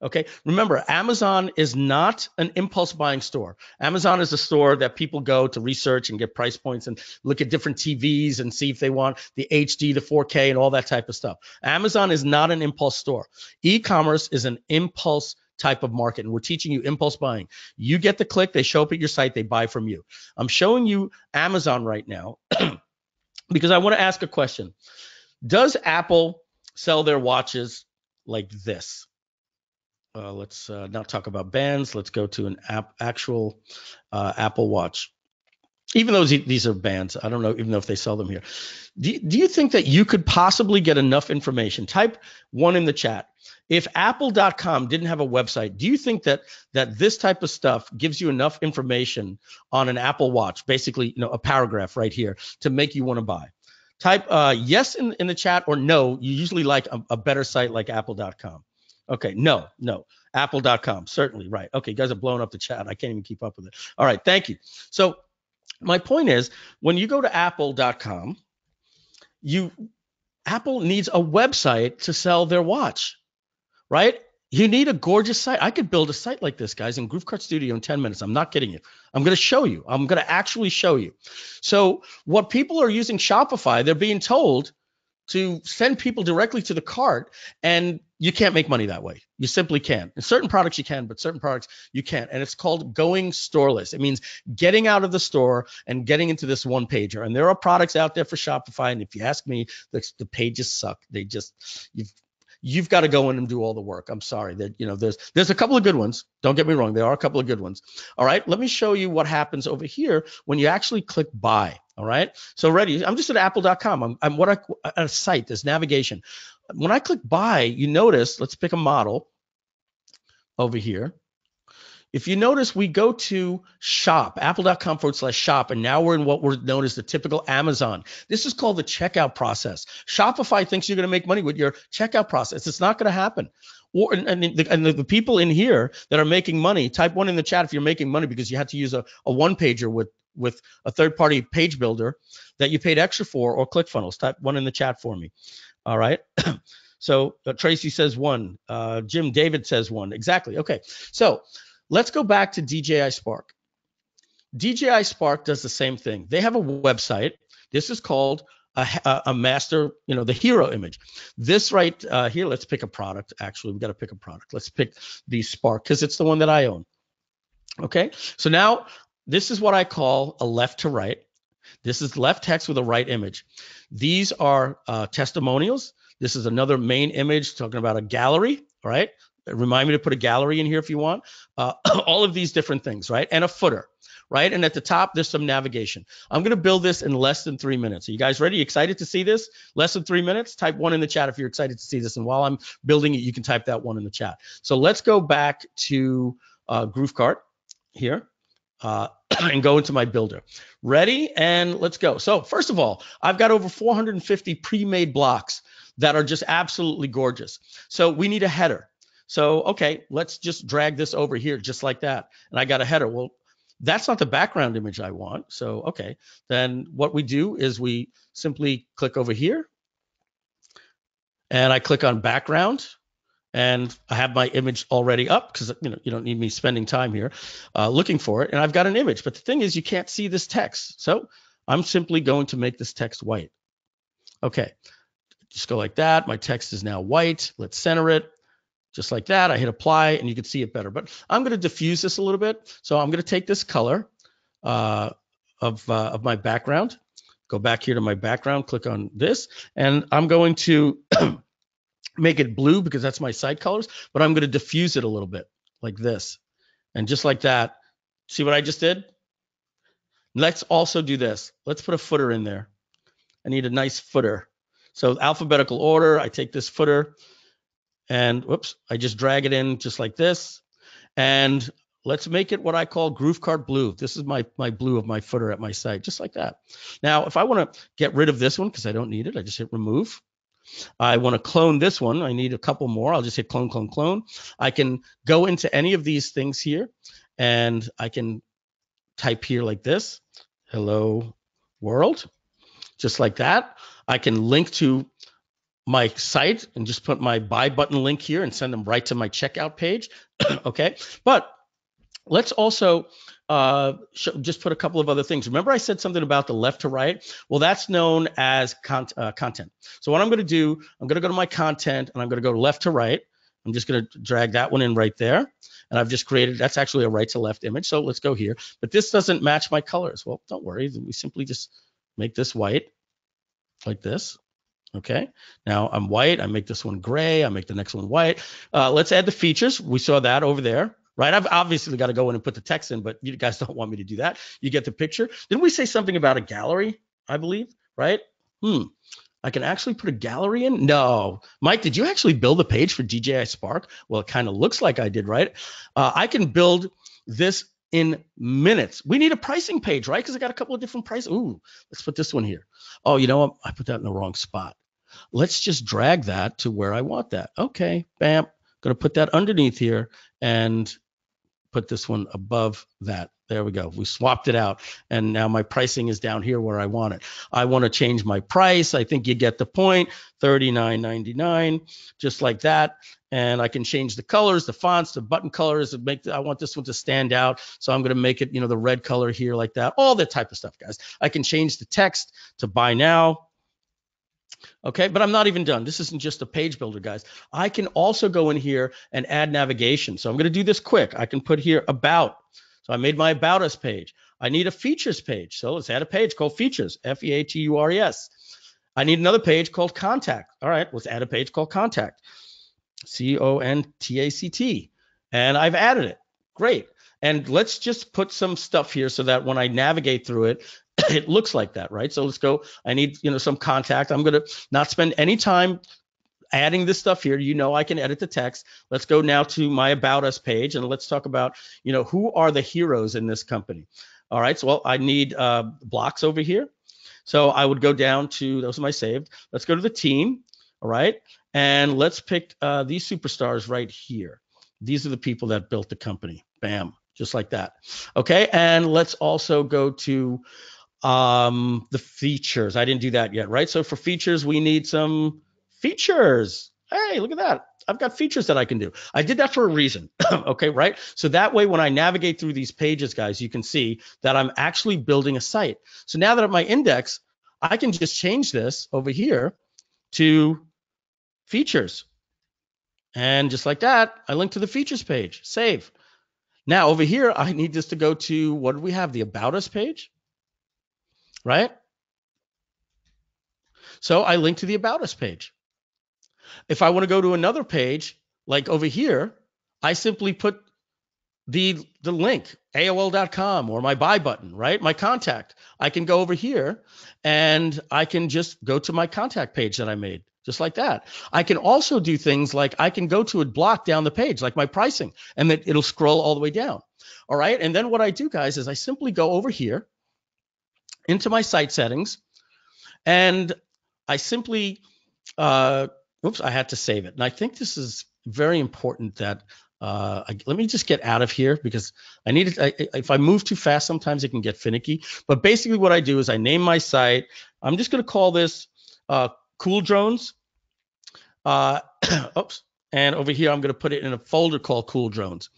okay, remember, Amazon is not an impulse buying store. Amazon is a store that people go to research and get price points and look at different TVs and see if they want the HD, the 4K, and all that type of stuff. Amazon is not an impulse store. E-commerce is an impulse type of market, and we're teaching you impulse buying. You get the click, they show up at your site, they buy from you. I'm showing you Amazon right now because I want to ask a question. Does Apple sell their watches like this? Let's not talk about bands. Let's go to an actual Apple Watch. Even though these are bands, I don't know even know if they sell them here. Do you think that you could possibly get enough information? Type 1 in the chat. If apple.com didn't have a website, do you think that this type of stuff gives you enough information on an Apple Watch, basically, a paragraph right here, to make you want to buy? Type yes in the chat, or no, you usually like a better site like apple.com. Okay, no, apple.com, certainly, right. Okay, you guys are blowing up the chat. I can't even keep up with it. All right, thank you. So my point is, when you go to apple.com, Apple needs a website to sell their watch, right? You need a gorgeous site. I could build a site like this, guys, in GrooveKart Studio in 10 minutes. I'm not kidding you. I'm going to show you. I'm going to actually show you. So what people are using Shopify, they're being told to send people directly to the cart, and you can't make money that way. You simply can't. In certain products you can, but certain products you can't. And it's called going storeless. It means getting out of the store and getting into this one pager. And there are products out there for Shopify, and if you ask me, the pages suck. You've got to go in and do all the work. I'm sorry that, there's a couple of good ones. Don't get me wrong. There are a couple of good ones. All right. Let me show you what happens over here when you actually click buy. All right. So ready. I'm just at apple.com. I'm at a site. There's navigation. When I click buy, you notice, let's pick a model over here. If you notice, we go to shop, apple.com/shop, and now we're in what we're known as the typical Amazon. This is called the checkout process. Shopify thinks you're going to make money with your checkout process. It's not going to happen. And the people in here that are making money, type 1 in the chat if you're making money because you had to use a one-pager with a third-party page builder that you paid extra for, or ClickFunnels. Type 1 in the chat for me. All right. So Tracy says 1. Jim David says 1. Exactly. Okay. So let's go back to DJI Spark. DJI Spark does the same thing. They have a website. This is called a master, the hero image. This right here, let's pick a product. Actually, we got to pick a product. Let's pick the Spark because it's the one that I own. Okay. So now this is what I call a left to right. This is left text with a right image. These are testimonials. This is another main image talking about a gallery. All right. Remind me to put a gallery in here if you want. All of these different things, right? And a footer, right? And at the top, there's some navigation. I'm going to build this in less than 3 minutes. Are you guys ready? Excited to see this? Less than 3 minutes? Type 1 in the chat if you're excited to see this. And while I'm building it, you can type that 1 in the chat. So let's go back to GrooveKart here. And go into my builder. Ready? And let's go. So first of all, I've got over 450 pre-made blocks that are just absolutely gorgeous. So we need a header. So, okay, let's just drag this over here just like that. And I got a header. Well, that's not the background image I want. So, okay, then what we do is we simply click over here and I click on background. And I have my image already up because you don't need me spending time here looking for it. And I've got an image. But the thing is, you can't see this text. So I'm simply going to make this text white. Okay, just go like that. My text is now white. Let's center it. Just like that. I hit apply and you can see it better. But I'm going to diffuse this a little bit. So I'm going to take this color of my background. Go back here to my background. Click on this. And I'm going to make it blue because that's my site colors, but I'm going to diffuse it a little bit like this. And just like that, see what I just did? Let's also do this. Let's put a footer in there. I need a nice footer. So alphabetical order, I take this footer and whoops, I just drag it in just like this. And let's make it what I call GrooveKart blue. This is my blue of my footer at my site, just like that. Now, if I want to get rid of this one because I don't need it, I just hit remove. I want to clone this one. I need a couple more. I'll just hit clone, clone, clone. I can go into any of these things here, and I can type here like this, hello world, just like that. I can link to my site and just put my buy button link here and send them right to my checkout page. Okay, but let's also just put a couple of other things. Remember I said something about the left to right? Well, that's known as content. So what I'm going to do, I'm going to go to my content and I'm going to go left to right. I'm just going to drag that one in right there. And I've just created, that's actually a right to left image. So let's go here. But this doesn't match my colors. Well, don't worry. We simply just make this white like this. Okay, now I'm white. I make this one gray. I make the next one white. Let's add the features. We saw that over there, right? I've obviously got to go in and put the text in, but you guys don't want me to do that. You get the picture. Didn't we say something about a gallery, I believe, right? I can actually put a gallery in? No. Mike, did you actually build a page for DJI Spark? Well, it kind of looks like I did, right? I can build this in minutes. We need a pricing page, right? Because I got a couple of different prices. Ooh, let's put this one here. Oh, you know what? I put that in the wrong spot. Let's just drag that to where I want that. Okay, bam. Going to put that underneath here and put this one above that. There we go. We swapped it out. And now my pricing is down here where I want it. I want to change my price. I think you get the point. $39.99, just like that. And I can change the colors, the fonts, the button colors. I want this one to stand out. So I'm going to make it, the red color here like that. All that type of stuff, guys. I can change the text to buy now. Okay, but I'm not even done. This isn't just a page builder, guys. I can also go in here and add navigation. So I'm going to do this quick. I can put here about. So I made my about us page. I need a features page. So let's add a page called features, Features. I need another page called contact. All right, let's add a page called contact, Contact. And I've added it. Great. And let's just put some stuff here so that when I navigate through it, it looks like that, right? So let's go. I need, some contact. I'm going to not spend any time adding this stuff here. I can edit the text. Let's go now to my About Us page, and let's talk about, who are the heroes in this company. All right. So, well, I need blocks over here. So I would go down to, those are my saved. Let's go to the team. All right. And let's pick these superstars right here. These are the people that built the company. Bam. Just like that. Okay. And let's also go to the features. I didn't do that yet, right? So for features, we need some features. Hey, look at that. I've got features that I can do. I did that for a reason. Okay, right? So that way, when I navigate through these pages, guys, you can see that I'm actually building a site. So now that I'm at my index, I can just change this over here to features. And just like that, I link to the features page, save. Now over here, I need this to go to, what do we have? The About Us page. Right? So I link to the About Us page. If I want to go to another page, like over here, I simply put the link, AOL.com, or my buy button, right? My contact. I can go over here and I can just go to my contact page that I made, just like that. I can also do things like I can go to a block down the page, like my pricing, and then it'll scroll all the way down. All right. And then what I do, guys, is I simply go over here into my site settings, and I simply, oops, I had to save it. And I think this is very important that, let me just get out of here because I need it. If I move too fast, sometimes it can get finicky. But basically what I do is I name my site. I'm just going to call this Cool Drones. Oops. And over here, I'm going to put it in a folder called Cool Drones.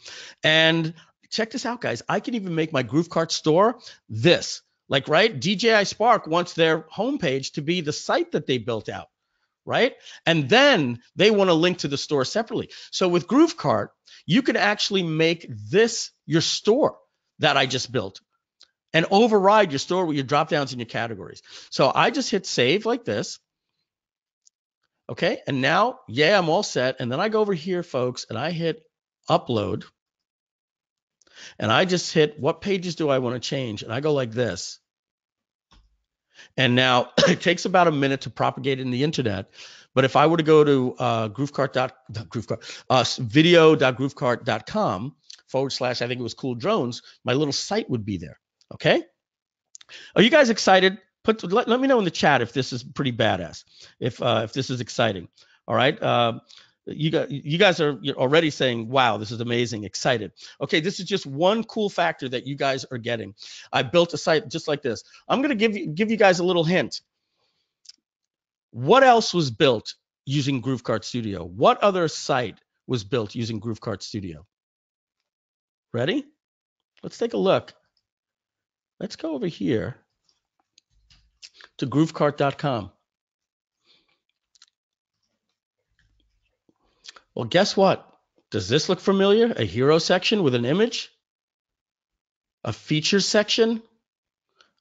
And check this out, guys. I can even make my GrooveKart store this. Like, right? DJI Spark wants their homepage to be the site that they built out, right? And then they want to link to the store separately. So with GrooveKart, you can actually make this your store that I just built and override your store with your drop downs and your categories. So I just hit save like this. Okay. And now, yeah, I'm all set. And then I go over here, folks, and I hit upload. And I just hit, what pages do I want to change? And I go like this. And now it takes about a minute to propagate in the internet. But if I were to go to video.groovekart.com / I think it was cool drones, my little site would be there. Okay. Are you guys excited? Let me know in the chat if this is pretty badass, if this is exciting. All right. You guys are already saying, wow, this is amazing, excited. Okay, this is just one cool factor that you guys are getting. I built a site just like this. I'm going to give you guys a little hint. What else was built using GrooveKart Studio? What other site was built using GrooveKart Studio? Ready? Let's take a look. Let's go over here to GrooveKart.com. Well, guess what? Does this look familiar? A hero section with an image? A features section?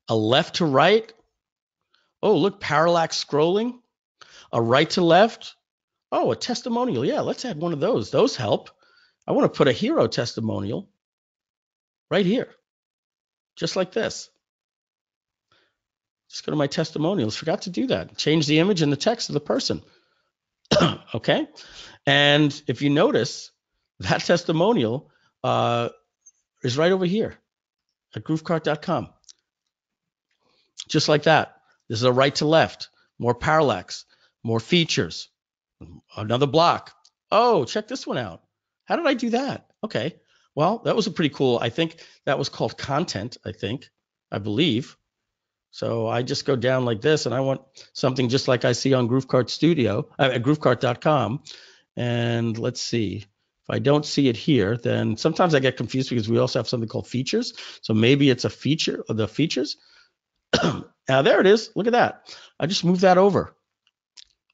A left to right? Oh, look, parallax scrolling. A right to left. Oh, a testimonial. Yeah, let's add one of those. Those help. I want to put a hero testimonial right here, just like this. Just go to my testimonials. Forgot to do that. Change the image and the text of the person. Okay. And if you notice, that testimonial is right over here at GrooveKart.com. Just like that. This is a right to left, more parallax, more features, another block. Oh, check this one out. How did I do that? Okay. Well, that was a pretty cool. I think that was called content, I believe. So I just go down like this, and I want something just like I see on GrooveKart Studio, at GrooveKart.com. And let's see. If I don't see it here, then sometimes I get confused because we also have something called features. So maybe it's a feature of the features. Now there it is. Look at that. I just moved that over.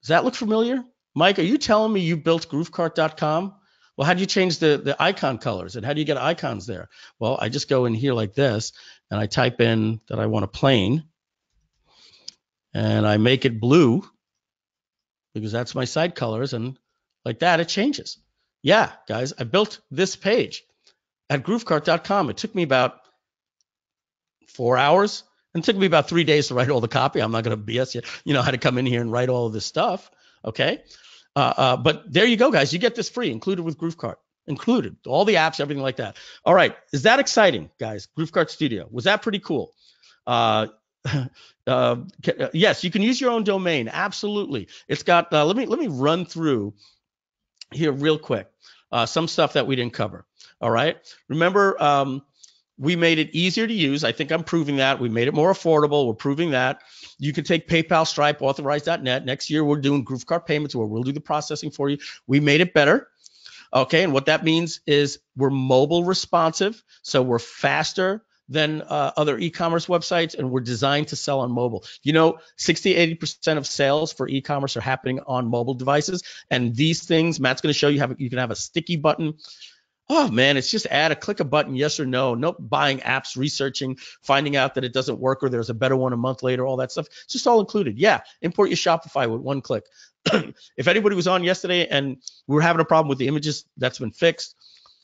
Does that look familiar? Mike, are you telling me you built GrooveKart.com? Well, how do you change the icon colors, and how do you get icons there? Well, I just go in here like this, and I type in that I want a plane, and I make it blue because that's my site colors, and like that, it changes. Yeah, guys, I built this page at GrooveKart.com. It took me about 4 hours, and it took me about 3 days to write all the copy. I'm not going to BS you. You know how to come in here and write all of this stuff, okay? But there you go, guys. You get this free, included with GrooveKart, included all the apps, everything like that. All right, is that exciting, guys? GrooveKart Studio, was that pretty cool? Yes, you can use your own domain. Absolutely, it's got. Let me run through here real quick. Some stuff that we didn't cover. All right, remember. We made it easier to use. I think I'm proving that. We made it more affordable. We're proving that. You can take PayPal, Stripe, Authorize.net. Next year, we're doing GrooveKart payments where we'll do the processing for you. We made it better. Okay, and what that means is we're mobile responsive, so we're faster than other e-commerce websites, and we're designed to sell on mobile. 60-80% of sales for e-commerce are happening on mobile devices, and these things, Matt's going to show you, you can have a sticky button. Oh man, it's just click a button, yes or no. No buying apps, researching, finding out that it doesn't work or there's a better one a month later, all that stuff. It's just all included. Yeah, import your Shopify with one click. If anybody was on yesterday and we were having a problem with the images, that's been fixed.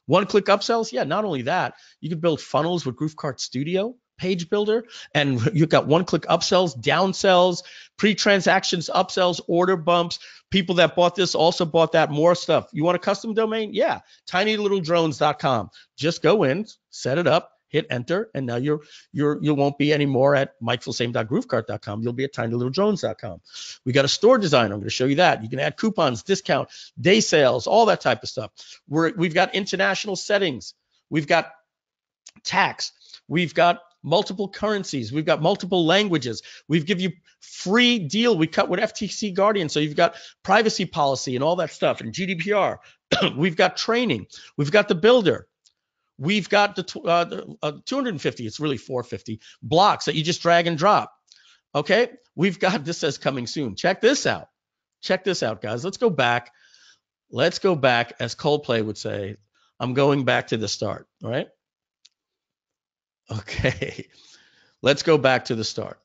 One-click upsells, yeah, not only that, you can build funnels with GrooveKart Studio, Page Builder, and you've got one-click upsells, downsells, pre-transactions, upsells, order bumps. People that bought this also bought that, more stuff. You want a custom domain? Yeah, tinylittledrones.com. Just go in, set it up, hit enter, and now you won't be anymore at mikefilsaime.groovekart.com. You'll be at tinylittledrones.com. We got a store designer. I'm going to show you that. You can add coupons, discount, day sales, all that type of stuff. We've got international settings. We've got tax. We've got multiple currencies. We've got multiple languages. We've give you free deal. We cut with FTC Guardian. So you've got privacy policy and all that stuff and GDPR. We've got training. We've got the builder. We've got the 250, it's really 450 blocks that you just drag and drop. Okay. We've got, this says coming soon. Check this out. Check this out, guys. Let's go back. Let's go back, as Coldplay would say. I'm going back to the start. All right. Okay, let's go back to the start.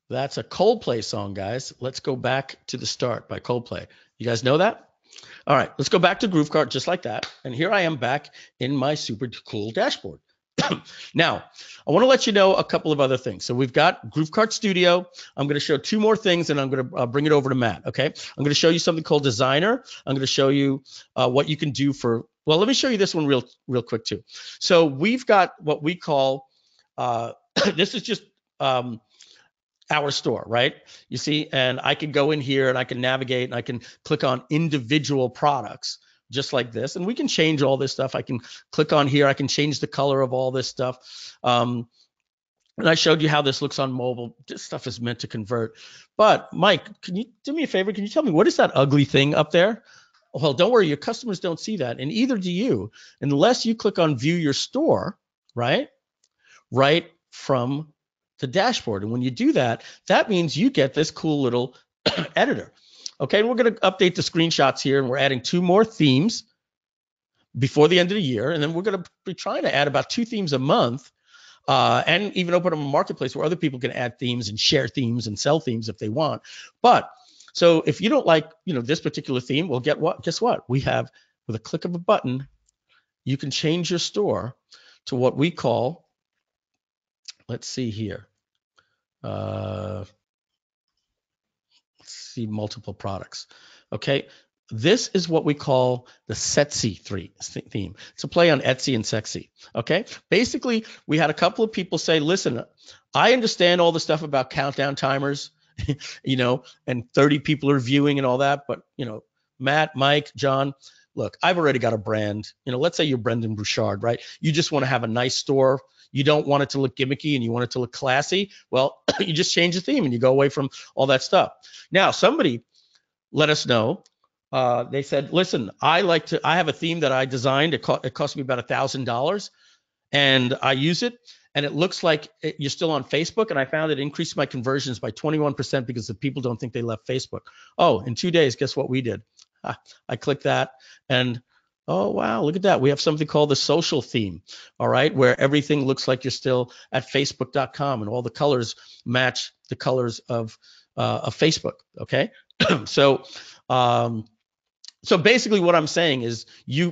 That's a Coldplay song, guys. Let's go back to the start by Coldplay. You guys know that? All right, let's go back to GrooveKart just like that. And here I am back in my super cool dashboard. Now, I want to let you know a couple of other things. So we've got GrooveKart Studio. I'm going to show two more things, and I'm going to bring it over to Matt. Okay, I'm going to show you something called Designer. I'm going to show you what you can do for. Well, let me show you this one real quick too. So we've got what we call. This is just our store, right? You see, and I can go in here and I can navigate and I can click on individual products just like this. And we can change all this stuff. I can click on here. I can change the color of all this stuff. And I showed you how this looks on mobile. This stuff is meant to convert. But Mike, can you do me a favor? Can you tell me what is that ugly thing up there? Well, don't worry, your customers don't see that, and either do you, unless you click on View Your Store, right? Right from the dashboard. And when you do that, that means you get this cool little editor. Okay, and we're going to update the screenshots here, and we're adding two more themes before the end of the year, and then we're going to be trying to add about 2 themes a month. And even open up a marketplace where other people can add themes and share themes and sell themes if they want. But so if you don't like, this particular theme, well, guess what? We have, with a click of a button, you can change your store to what we call, let's see here. Let's see, multiple products. Okay. This is what we call the Sexy theme. It's a play on Etsy and sexy. Okay. Basically, we had a couple of people say, listen, I understand all the stuff about countdown timers, and 30 people are viewing and all that. But, Matt, Mike, John, look, I've already got a brand. Let's say you're Brendan Bouchard, right? You just want to have a nice store. You don't want it to look gimmicky and you want it to look classy. Well, you just change the theme and you go away from all that stuff. Now, somebody let us know. They said, listen, I have a theme that I designed. It cost me about $1,000 and I use it. And it looks like you're still on Facebook. And I found it increased my conversions by 21% because the people don't think they left Facebook. Oh, in 2 days, guess what we did? I clicked that and oh, wow, look at that. We have something called the social theme, all right, where everything looks like you're still at facebook.com and all the colors match the colors of Facebook, okay? So basically what I'm saying is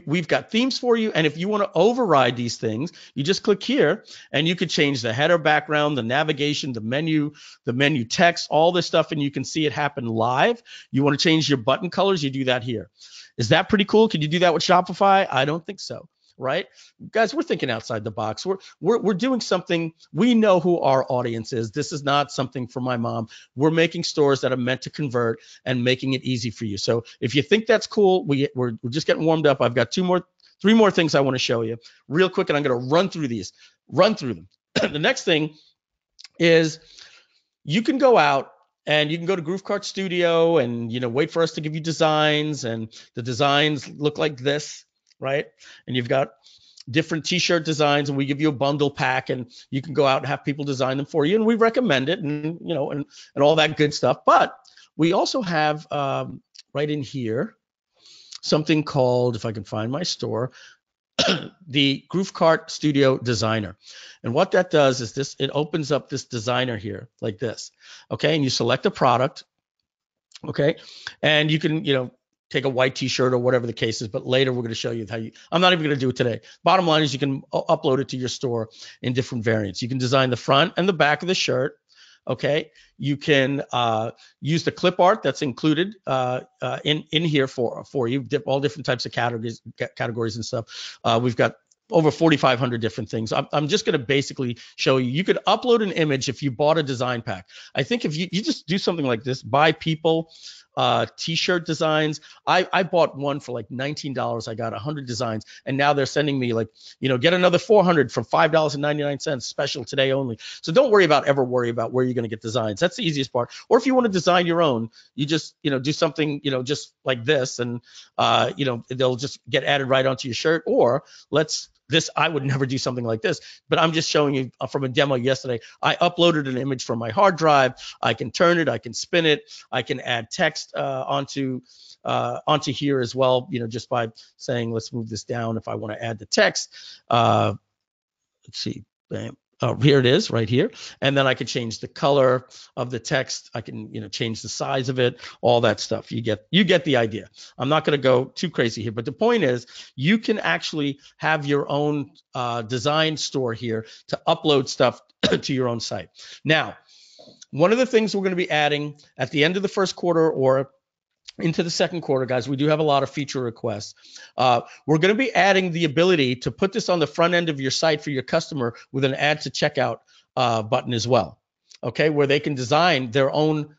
we've got themes for you. And if you want to override these things, you just click here and you could change the header background, the navigation, the menu text, all this stuff. And you can see it happen live. You want to change your button colors, you do that here. Is that pretty cool? Can you do that with Shopify? I don't think so. Right? Guys, we're thinking outside the box. We're doing something. We know who our audience is. This is not something for my mom. We're making stores that are meant to convert and making it easy for you. So if you think that's cool, we're just getting warmed up. I've got 3 more things I want to show you real quick, and I'm going to run through them. The next thing is you can go out and you can go to GrooveKart Studio and wait for us to give you designs, and the designs look like this. Right? And you've got different t-shirt designs, and we give you a bundle pack, and you can go out and have people design them for you, and we recommend it, and and all that good stuff. But we also have right in here something called, if I can find my store, the GrooveKart Studio Designer. And what that does is it opens up this designer here like this. Okay, and you select a product. Okay, and you can take a white t-shirt or whatever the case is, but later we're going to show you I'm not even going to do it today. Bottom line is you can upload it to your store in different variants. You can design the front and the back of the shirt. Okay. You can use the clip art that's included in here for you, all different types of categories and stuff. We've got over 4,500 different things. I'm just going to basically show you. You could upload an image if you bought a design pack. I think if you just do something like this, buy people t-shirt designs. I bought one for like $19. I got 100 designs, and now they're sending me get another 400 for $5.99 special today only. So don't worry about where you're going to get designs. That's the easiest part. Or if you want to design your own, you just do something just like this, and they'll just get added right onto your shirt. Or I would never do something like this, but I'm just showing you from a demo yesterday. I uploaded an image from my hard drive. I can turn it, I can spin it, I can add text onto here as well, just by saying, let's move this down if I want to add the text. Let's see, bam. Here it is right here. And then I could change the color of the text. I can, change the size of it, all that stuff. You get the idea. I'm not going to go too crazy here, but the point is you can actually have your own design store here to upload stuff to your own site. Now, one of the things we're going to be adding at the end of the first quarter or into the second quarter, guys, we do have a lot of feature requests. We're going to be adding the ability to put this on the front end of your site for your customer with an add to checkout button as well. Okay, where they can design their own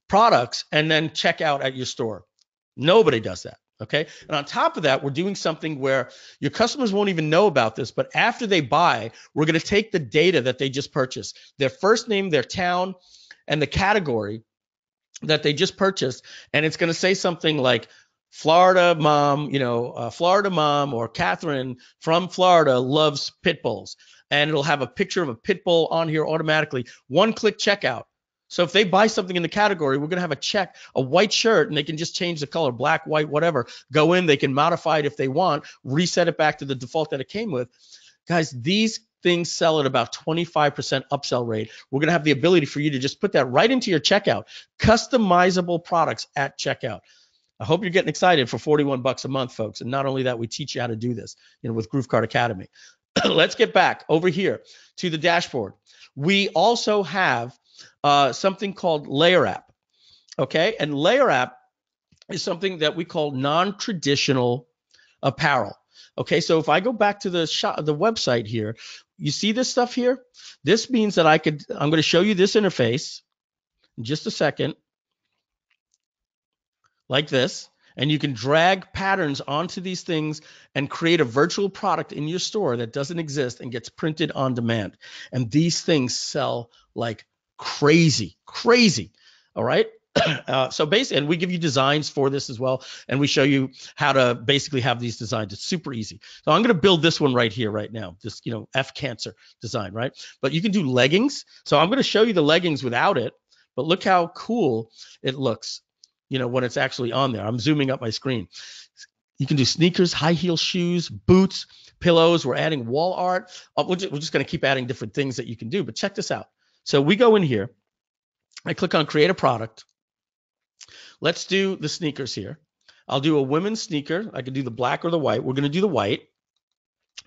products and then check out at your store. Nobody does that. Okay, and on top of that, we're doing something where your customers won't even know about this, but after they buy, we're going to take the data that they just purchased, their first name, their town, and the category that they just purchased, and it's going to say something like Florida mom, Florida mom or Catherine from Florida loves pit bulls, and it'll have a picture of a pit bull on here automatically. One-click checkout. So if they buy something in the category, we're going to have a white shirt, and they can just change the color, black, white, whatever. Go in, they can modify it if they want, reset it back to the default that it came with. Guys, these things sell at about 25% upsell rate. We're going to have the ability for you to just put that right into your checkout. Customizable products at checkout. I hope you're getting excited for $41 a month, folks. And not only that, we teach you how to do this, with GrooveKart Academy. Let's get back over here to the dashboard. We also have something called Layer App. Okay, and Layer App is something that we call non-traditional apparel. Okay, so if I go back to the website here, you see this stuff here? This means that I'm going to show you this interface in just a second, like this, and you can drag patterns onto these things and create a virtual product in your store that doesn't exist and gets printed on demand. And these things sell like crazy. All right. So basically, and we give you designs for this as well, and we show you how to basically have these designs. It's super easy. So I'm going to build this one right here, right now. This, F cancer design, right? But you can do leggings. So I'm going to show you the leggings without it, but look how cool it looks, when it's actually on there. I'm zooming up my screen. You can do sneakers, high heel shoes, boots, pillows. We're adding wall art. We're just going to keep adding different things that you can do. But check this out. So we go in here. I click on create a product. Let's do the sneakers here. I'll do a women's sneaker. I can do the black or the white. We're going to do the white.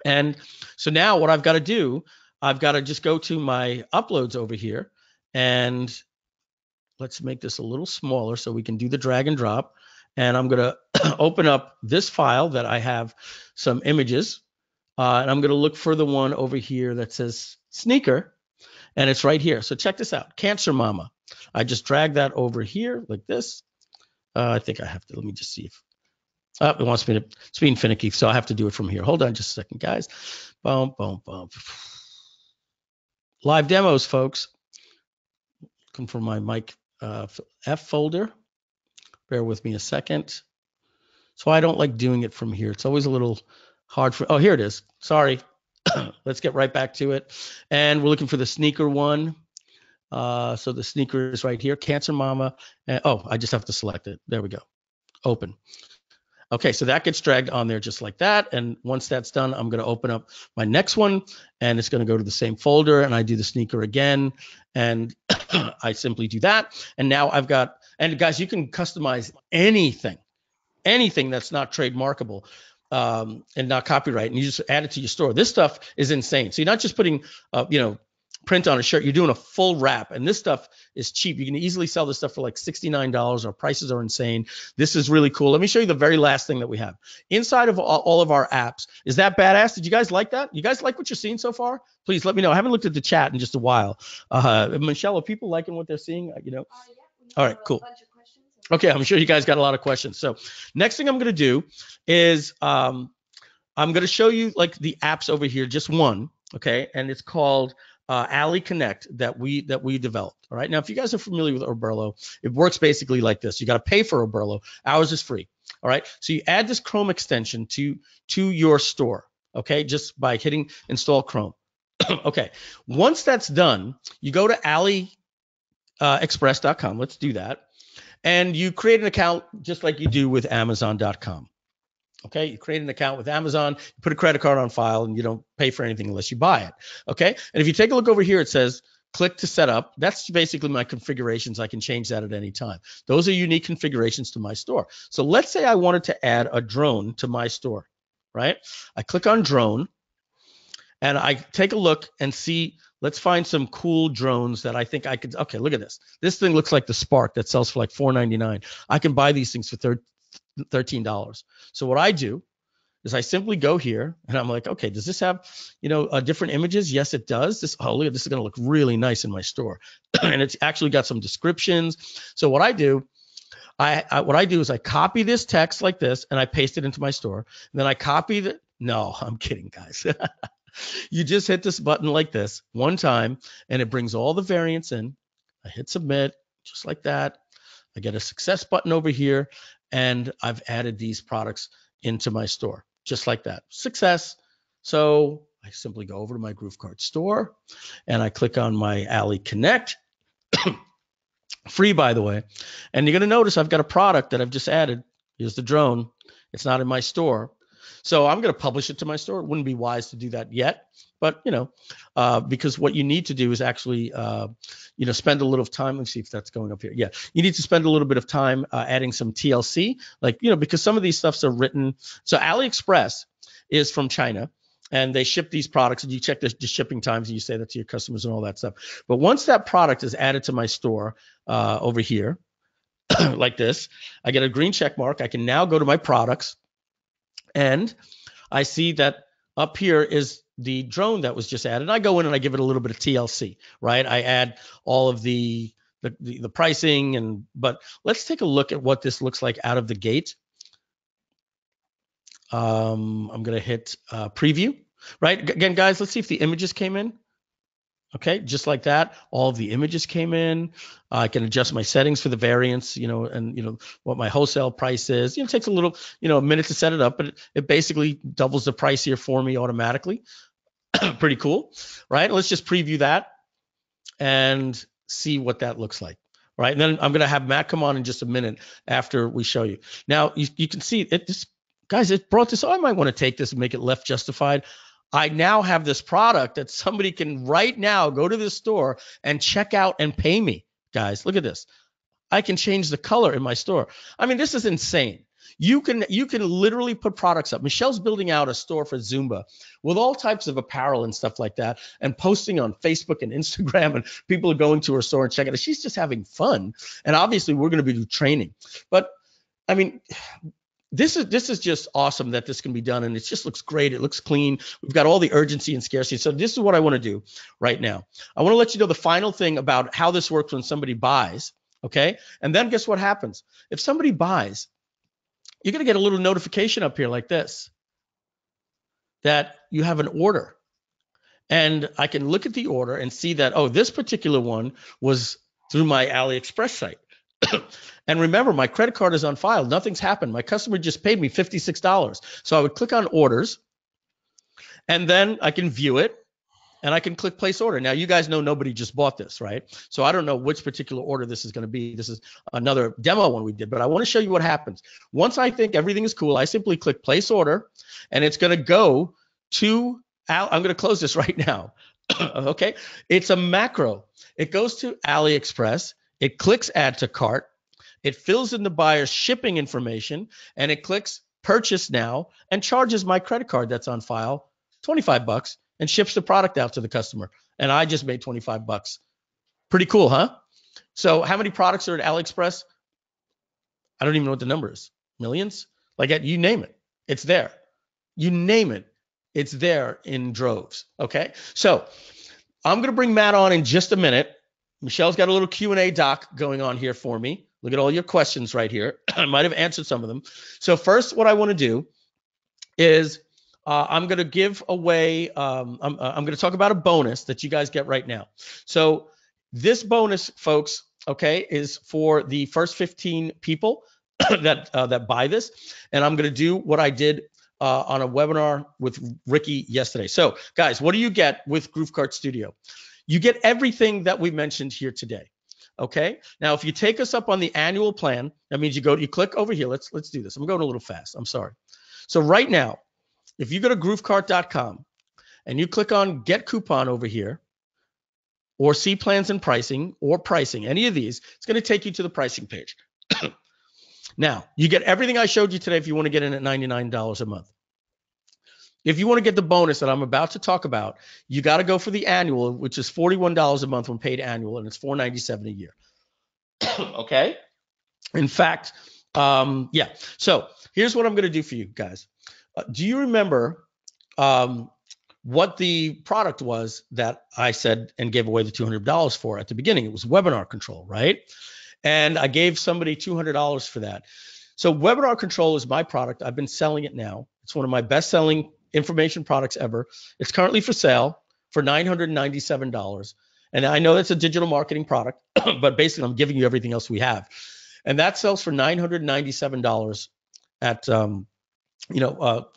And so now what I've got to do, I've got to just go to my uploads over here, and let's make this a little smaller so we can do the drag and drop. And I'm going to open up this file that I have some images, and I'm going to look for the one over here that says sneaker, and it's right here. So check this out, Cancer Mama. I just drag that over here like this. I think I have to, let me just see if, it wants me to, it's being finicky, so I have to do it from here. Hold on just a second, guys. Boom, boom, boom. Live demos, folks. Looking for my mic F folder. Bear with me a second. So I don't like doing it from here. It's always a little hard for, oh, here it is. Sorry. Let's get right back to it. And we're looking for the sneaker one. So the sneaker is right here, Cancer Mama. And, oh, I just have to select it. There we go. Open. Okay, so that gets dragged on there just like that. And once that's done, I'm going to open up my next one, and it's going to go to the same folder, and I do the sneaker again, and I simply do that. And now I've got, and guys, you can customize anything that's not trademarkable and not copyright, and you just add it to your store. This stuff is insane. So you're not just putting, print on a shirt, you're doing a full wrap, and this stuff is cheap. You can easily sell this stuff for like $69. Our prices are insane. This is really cool. Let me show you the very last thing that we have inside of all of our apps. Is that badass? Did you guys like that? You guys like what you're seeing so far? Please let me know. I haven't looked at the chat in just a while. Michelle, are people liking what they're seeing? Yeah, all right, cool. Okay, I'm sure you guys got a lot of questions. So next thing I'm going to do is I'm going to show you like the apps over here, just one, okay? And it's called Alley Connect that we developed. All right. Now, if you guys are familiar with Oberlo, it works basically like this. You got to pay for Oberlo. Ours is free. All right. So you add this Chrome extension to your store. Okay. Just by hitting install Chrome. Okay. Once that's done, you go to AliExpress.com. Let's do that. And you create an account just like you do with Amazon.com. Okay, you create an account with Amazon, you put a credit card on file, and you don't pay for anything unless you buy it. Okay, and if you take a look over here, it says click to set up. That's basically my configurations. I can change that at any time. Those are unique configurations to my store. So let's say I wanted to add a drone to my store, right? I click on drone and I take a look and see, let's find some cool drones that I think I could. Okay, look at this. This thing looks like the Spark that sells for like $4.99. I can buy these things for $13. So what I do is I simply go here and I'm like, okay, does this have, different images? Yes, it does. Look at this, is going to look really nice in my store. And it's actually got some descriptions. So what I do, what I do is I copy this text like this and I paste it into my store. And then I copy the, no, I'm kidding, guys. You just hit this button like this one time and it brings all the variants in. I hit submit just like that. I get a success button over here and I've added these products into my store just like that. Success. So I simply go over to my GrooveKart store and I click on my Ali Connect. Free, by the way. And you're going to notice I've got a product that I've just added. Here's the drone. It's not in my store. So I'm going to publish it to my store. It wouldn't be wise to do that yet, but because what you need to do is actually, spend a little time. Let's see if that's going up here. Yeah, you need to spend a little bit of time adding some TLC, because some of these stuffs are written. So AliExpress is from China, and they ship these products, and you check the shipping times, and you say that to your customers and all that stuff. But once that product is added to my store over here, like this, I get a green check mark. I can now go to my products. And I see that up here is the drone that was just added. I go in and I give it a little bit of TLC, right? I add all of the pricing, but let's take a look at what this looks like out of the gate. I'm going to hit preview, right? Again, guys, let's see if the images came in. Okay, just like that, all of the images came in. I can adjust my settings for the variants, and what my wholesale price is. It takes a little, a minute to set it up, but it basically doubles the price here for me automatically. Pretty cool, right? Let's just preview that and see what that looks like, right? And then I'm going to have Matt come on in just a minute after we show you. Now, you can see it. Guys, it brought this. Oh, I might want to take this and make it left justified. I now have this product that somebody can right now go to this store and check out and pay me. Guys, look at this. I can change the color in my store. I mean, this is insane. You can literally put products up. Michelle's building out a store for Zumba with all types of apparel and stuff like that, and posting on Facebook and Instagram, and people are going to her store and checking it. She's just having fun. And obviously we're going to be doing training. But I mean, this is just awesome that this can be done, and it just looks great. It looks clean. We've got all the urgency and scarcity. So this is what I want to do right now. I want to let you know the final thing about how this works when somebody buys, okay? And then guess what happens? If somebody buys, you're going to get a little notification up here like this that you have an order. And I can look at the order and see that, oh, this particular one was through my AliExpress site. And remember, my credit card is on file. Nothing's happened. My customer just paid me $56. So I would click on orders, and then I can view it, and I can click place order. Now, you guys know nobody just bought this, right? So I don't know which particular order this is going to be. This is another demo one we did, but I want to show you what happens. Once I think everything is cool, I simply click place order, and it's going to go to, I'm going to close this right now. Okay. It's a macro. It goes to AliExpress. It clicks add to cart. It fills in the buyer's shipping information, and it clicks purchase now and charges my credit card that's on file $25 and ships the product out to the customer. And I just made $25. Pretty cool, huh? So how many products are at AliExpress? I don't even know what the number is. Millions? Like, you name it, it's there. You name it, it's there in droves, okay? So I'm going to bring Matt on in just a minute. Michelle's got a little Q&A doc going on here for me. Look at all your questions right here. I might have answered some of them. So first, what I want to do is I'm going to give away, I'm going to talk about a bonus that you guys get right now. So this bonus, folks, okay, is for the first 15 people that buy this. And I'm going to do what I did on a webinar with Ricky yesterday. So guys, what do you get with GrooveKart Studio? You get everything that we mentioned here today. Okay. Now, if you take us up on the annual plan, that means you click over here. Let's do this. I'm going a little fast. I'm sorry. So right now, if you go to GrooveKart.com and you click on Get Coupon over here, or see plans and pricing, or pricing, any of these, it's going to take you to the pricing page. Now, you get everything I showed you today if you want to get in at $99 a month. If you want to get the bonus that I'm about to talk about, you got to go for the annual, which is $41 a month when paid annual, and it's $497 a year. Okay? In fact, yeah. So here's what I'm going to do for you guys. Do you remember what the product was that I said and gave away the $200 for at the beginning? It was webinar control, right? And I gave somebody $200 for that. So webinar control is my product. I've been selling it now. It's one of my best-selling information products ever. It's currently for sale for $997. And I know that's a digital marketing product, but basically I'm giving you everything else we have. And that sells for $997 at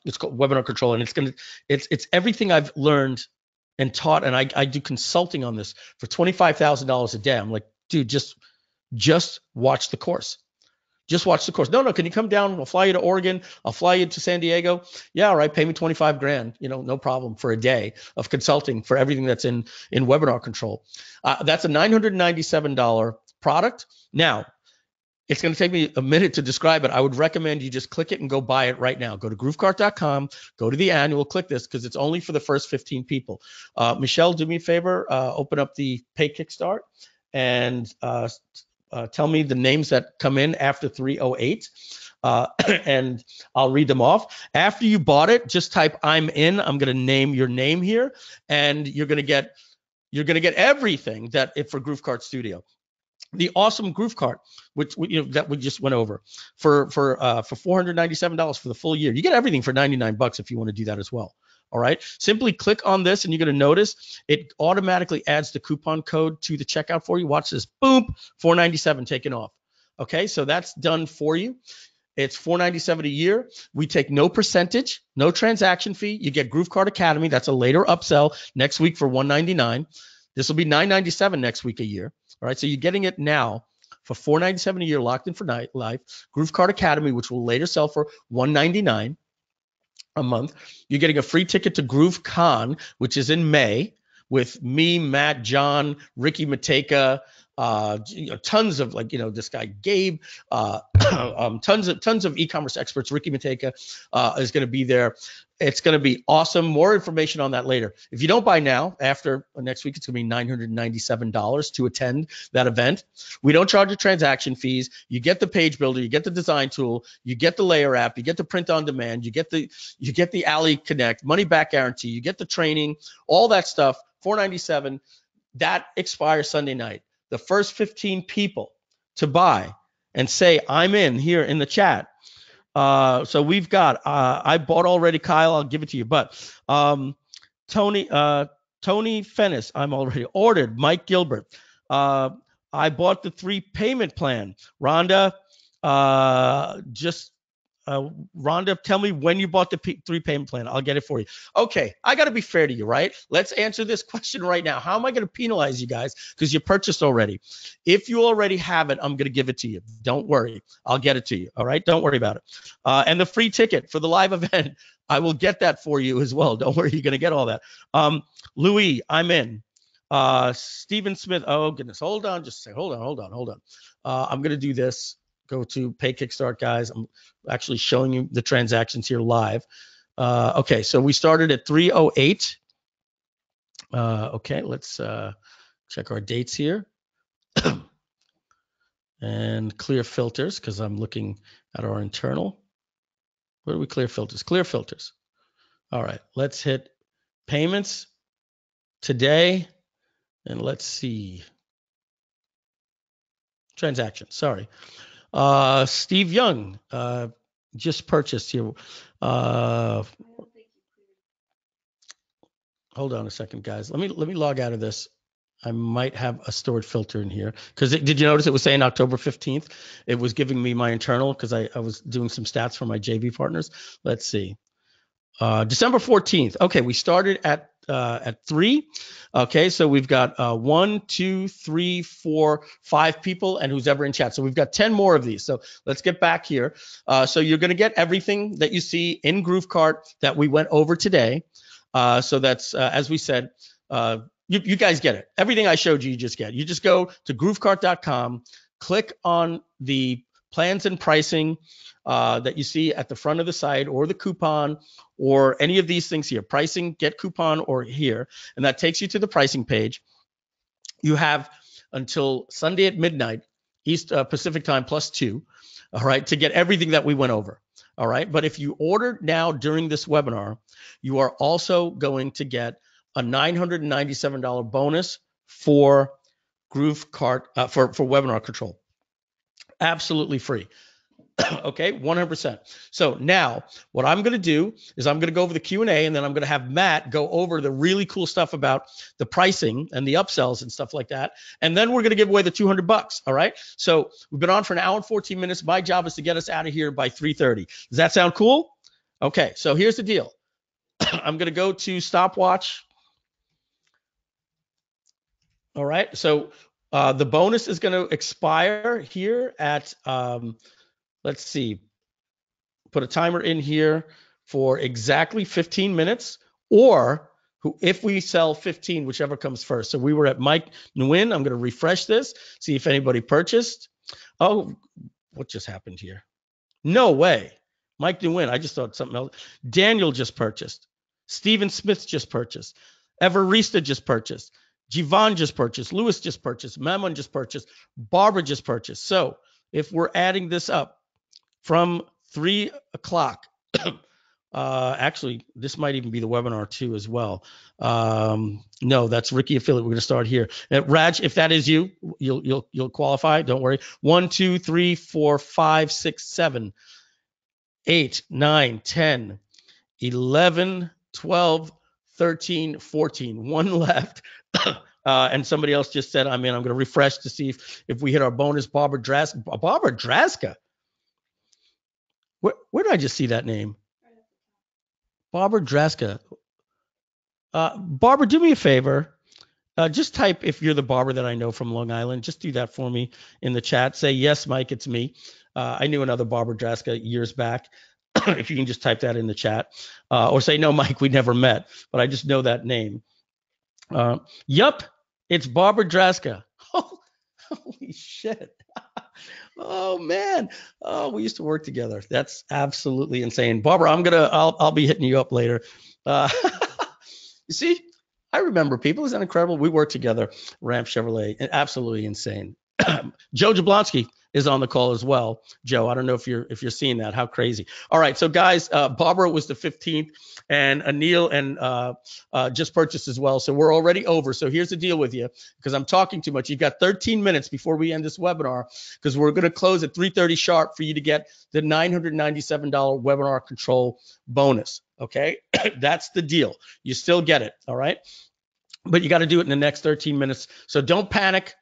it's called webinar control, and it's everything I've learned and taught, and I do consulting on this for $25,000 a day. I'm like, dude, just watch the course. Just watch the course. No, can you come down? I'll fly you to Oregon. I'll fly you to San Diego. Yeah, all right. Pay me 25 grand. No problem for a day of consulting for everything that's in webinar control. That's a $997 product. Now, it's going to take me a minute to describe it. I would recommend you just click it and go buy it right now. Go to GrooveKart.com, go to the annual, click this because it's only for the first 15 people. Michelle, do me a favor, open up the Pay Kickstart and tell me the names that come in after 308, and I'll read them off. After you bought it, just type "I'm in." I'm going to name your name here, and you're going to get everything that for GrooveKart Studio. The awesome GrooveKart, which that we just went over, for $497 for the full year. You get everything for $99 if you want to do that as well. All right. Simply click on this, and you're going to notice it automatically adds the coupon code to the checkout for you. Watch this. Boom, $497 taken off. Okay, so that's done for you. It's $497 a year. We take no percentage, no transaction fee. You get GrooveKart Academy. That's a later upsell next week for $199. This will be $997 next week a year. All right, so you're getting it now for $497 a year, locked in for life. GrooveKart Academy, which will later sell for $199 a month. You're getting a free ticket to GrooveCon, which is in May, with me, Matt, John, Ricky Mateka, tons of this guy Gabe, tons of e-commerce experts. Ricky Mateka is going to be there. It's going to be awesome. More information on that later. If you don't buy now, after next week, it's going to be $997 to attend that event. We don't charge you transaction fees. You get the page builder, you get the design tool, you get the layer app, you get the print on demand, you get the Alley Connect, money back guarantee, you get the training, all that stuff. $497. That expires Sunday night. The first 15 people to buy and say I'm in here in the chat. So we've got I bought already, Kyle. I'll give it to you. But Tony Fennis, I'm already ordered. Mike Gilbert, I bought the 3 payment plan. Rhonda, Rhonda, tell me when you bought the 3 payment plan. I'll get it for you. Okay, I got to be fair to you, right? Let's answer this question right now. How am I going to penalize you guys because you purchased already? If you already have it, I'm going to give it to you. Don't worry. I'll get it to you. All right? Don't worry about it. And the free ticket for the live event, I will get that for you as well. Don't worry. You're going to get all that. Louis, I'm in. Stephen Smith. Oh, goodness. Hold on. Just say, hold on. I'm going to do this. Go to Pay Kickstart, guys. I'm actually showing you the transactions here live. Okay, so we started at 308. Okay, let's check our dates here. And clear filters, because I'm looking at our internal. Where do we clear filters? Clear filters. All right, let's hit payments today. And let's see. Transactions, sorry. Steve Young just purchased here. Hold on a second, guys. Let me log out of this. I might have a stored filter in here because did you notice it was saying October 15th? It was giving me my internal because I was doing some stats for my JV partners. Let's see. December 14th. Okay, we started at at 3. Okay, so we've got 1, 2, 3, 4, 5 people, and who's ever in chat. So we've got 10 more of these. So let's get back here. So you're going to get everything that you see in GrooveKart that we went over today. So that's as we said. You guys get it. Everything I showed you, you just get. You just go to GrooveKart.com, click on the plans and pricing that you see at the front of the site, or the coupon, or any of these things here. Pricing, get coupon, or here. And that takes you to the pricing page. You have until Sunday at midnight, East Pacific time +2, all right, to get everything that we went over. All right. But if you order now during this webinar, you are also going to get a $997 bonus for GrooveKart for webinar control. Absolutely free. Okay, 100%. So now what I'm going to do is I'm going to go over the Q&A, and then I'm going to have Matt go over the really cool stuff about the pricing and the upsells and stuff like that. And then we're going to give away the $200. All right. So we've been on for an hour and 14 minutes. My job is to get us out of here by 3:30. Does that sound cool? Okay. So here's the deal. I'm going to go to stopwatch. All right. So the bonus is going to expire here at, let's see, put a timer in here for exactly 15 minutes, or if we sell 15, whichever comes first. So we were at Mike Nguyen. I'm going to refresh this, see if anybody purchased. Oh, what just happened here? No way. Mike Nguyen. I just thought something else. Daniel just purchased. Stephen Smith just purchased. Everista just purchased. Jivan just purchased. Lewis just purchased. Mammon just purchased. Barbara just purchased. So if we're adding this up from 3 o'clock, actually, this might even be the webinar too as well. No, that's Ricky Affiliate. We're going to start here. Raj, if that is you, you'll qualify. Don't worry. 1, 2, 3, 4, 5, 6, 7, 8, 9, 10, 11, 12, 13, 14. One left. And somebody else just said, I'm in. I'm going to refresh to see if we hit our bonus. Barbara Draska. Barbara Draska. Where did I just see that name? Barbara Draska. Barbara, do me a favor. Just type, if you're the Barbara that I know from Long Island, just do that for me in the chat. Say, yes, Mike, it's me. I knew another Barbara Draska years back. If you can just type that in the chat. Or say, no, Mike, we never met, but I just know that name. Yup, it's Barbara Draska. Holy shit. Oh man. Oh, we used to work together. That's absolutely insane. Barbara, I'll be hitting you up later. You see, I remember people. Isn't that incredible? We worked together, Ramp Chevrolet, and absolutely insane. Joe Jablonski is on the call as well. Joe, I don't know if you're seeing that. How crazy. All right. So guys, Barbara was the 15th, and Anil and just purchased as well. So we're already over. So here's the deal with you, because I'm talking too much. You've got 13 minutes before we end this webinar, because we're going to close at 3:30 sharp for you to get the $997 webinar control bonus. Okay. That's the deal. You still get it. All right. But you got to do it in the next 13 minutes. So don't panic.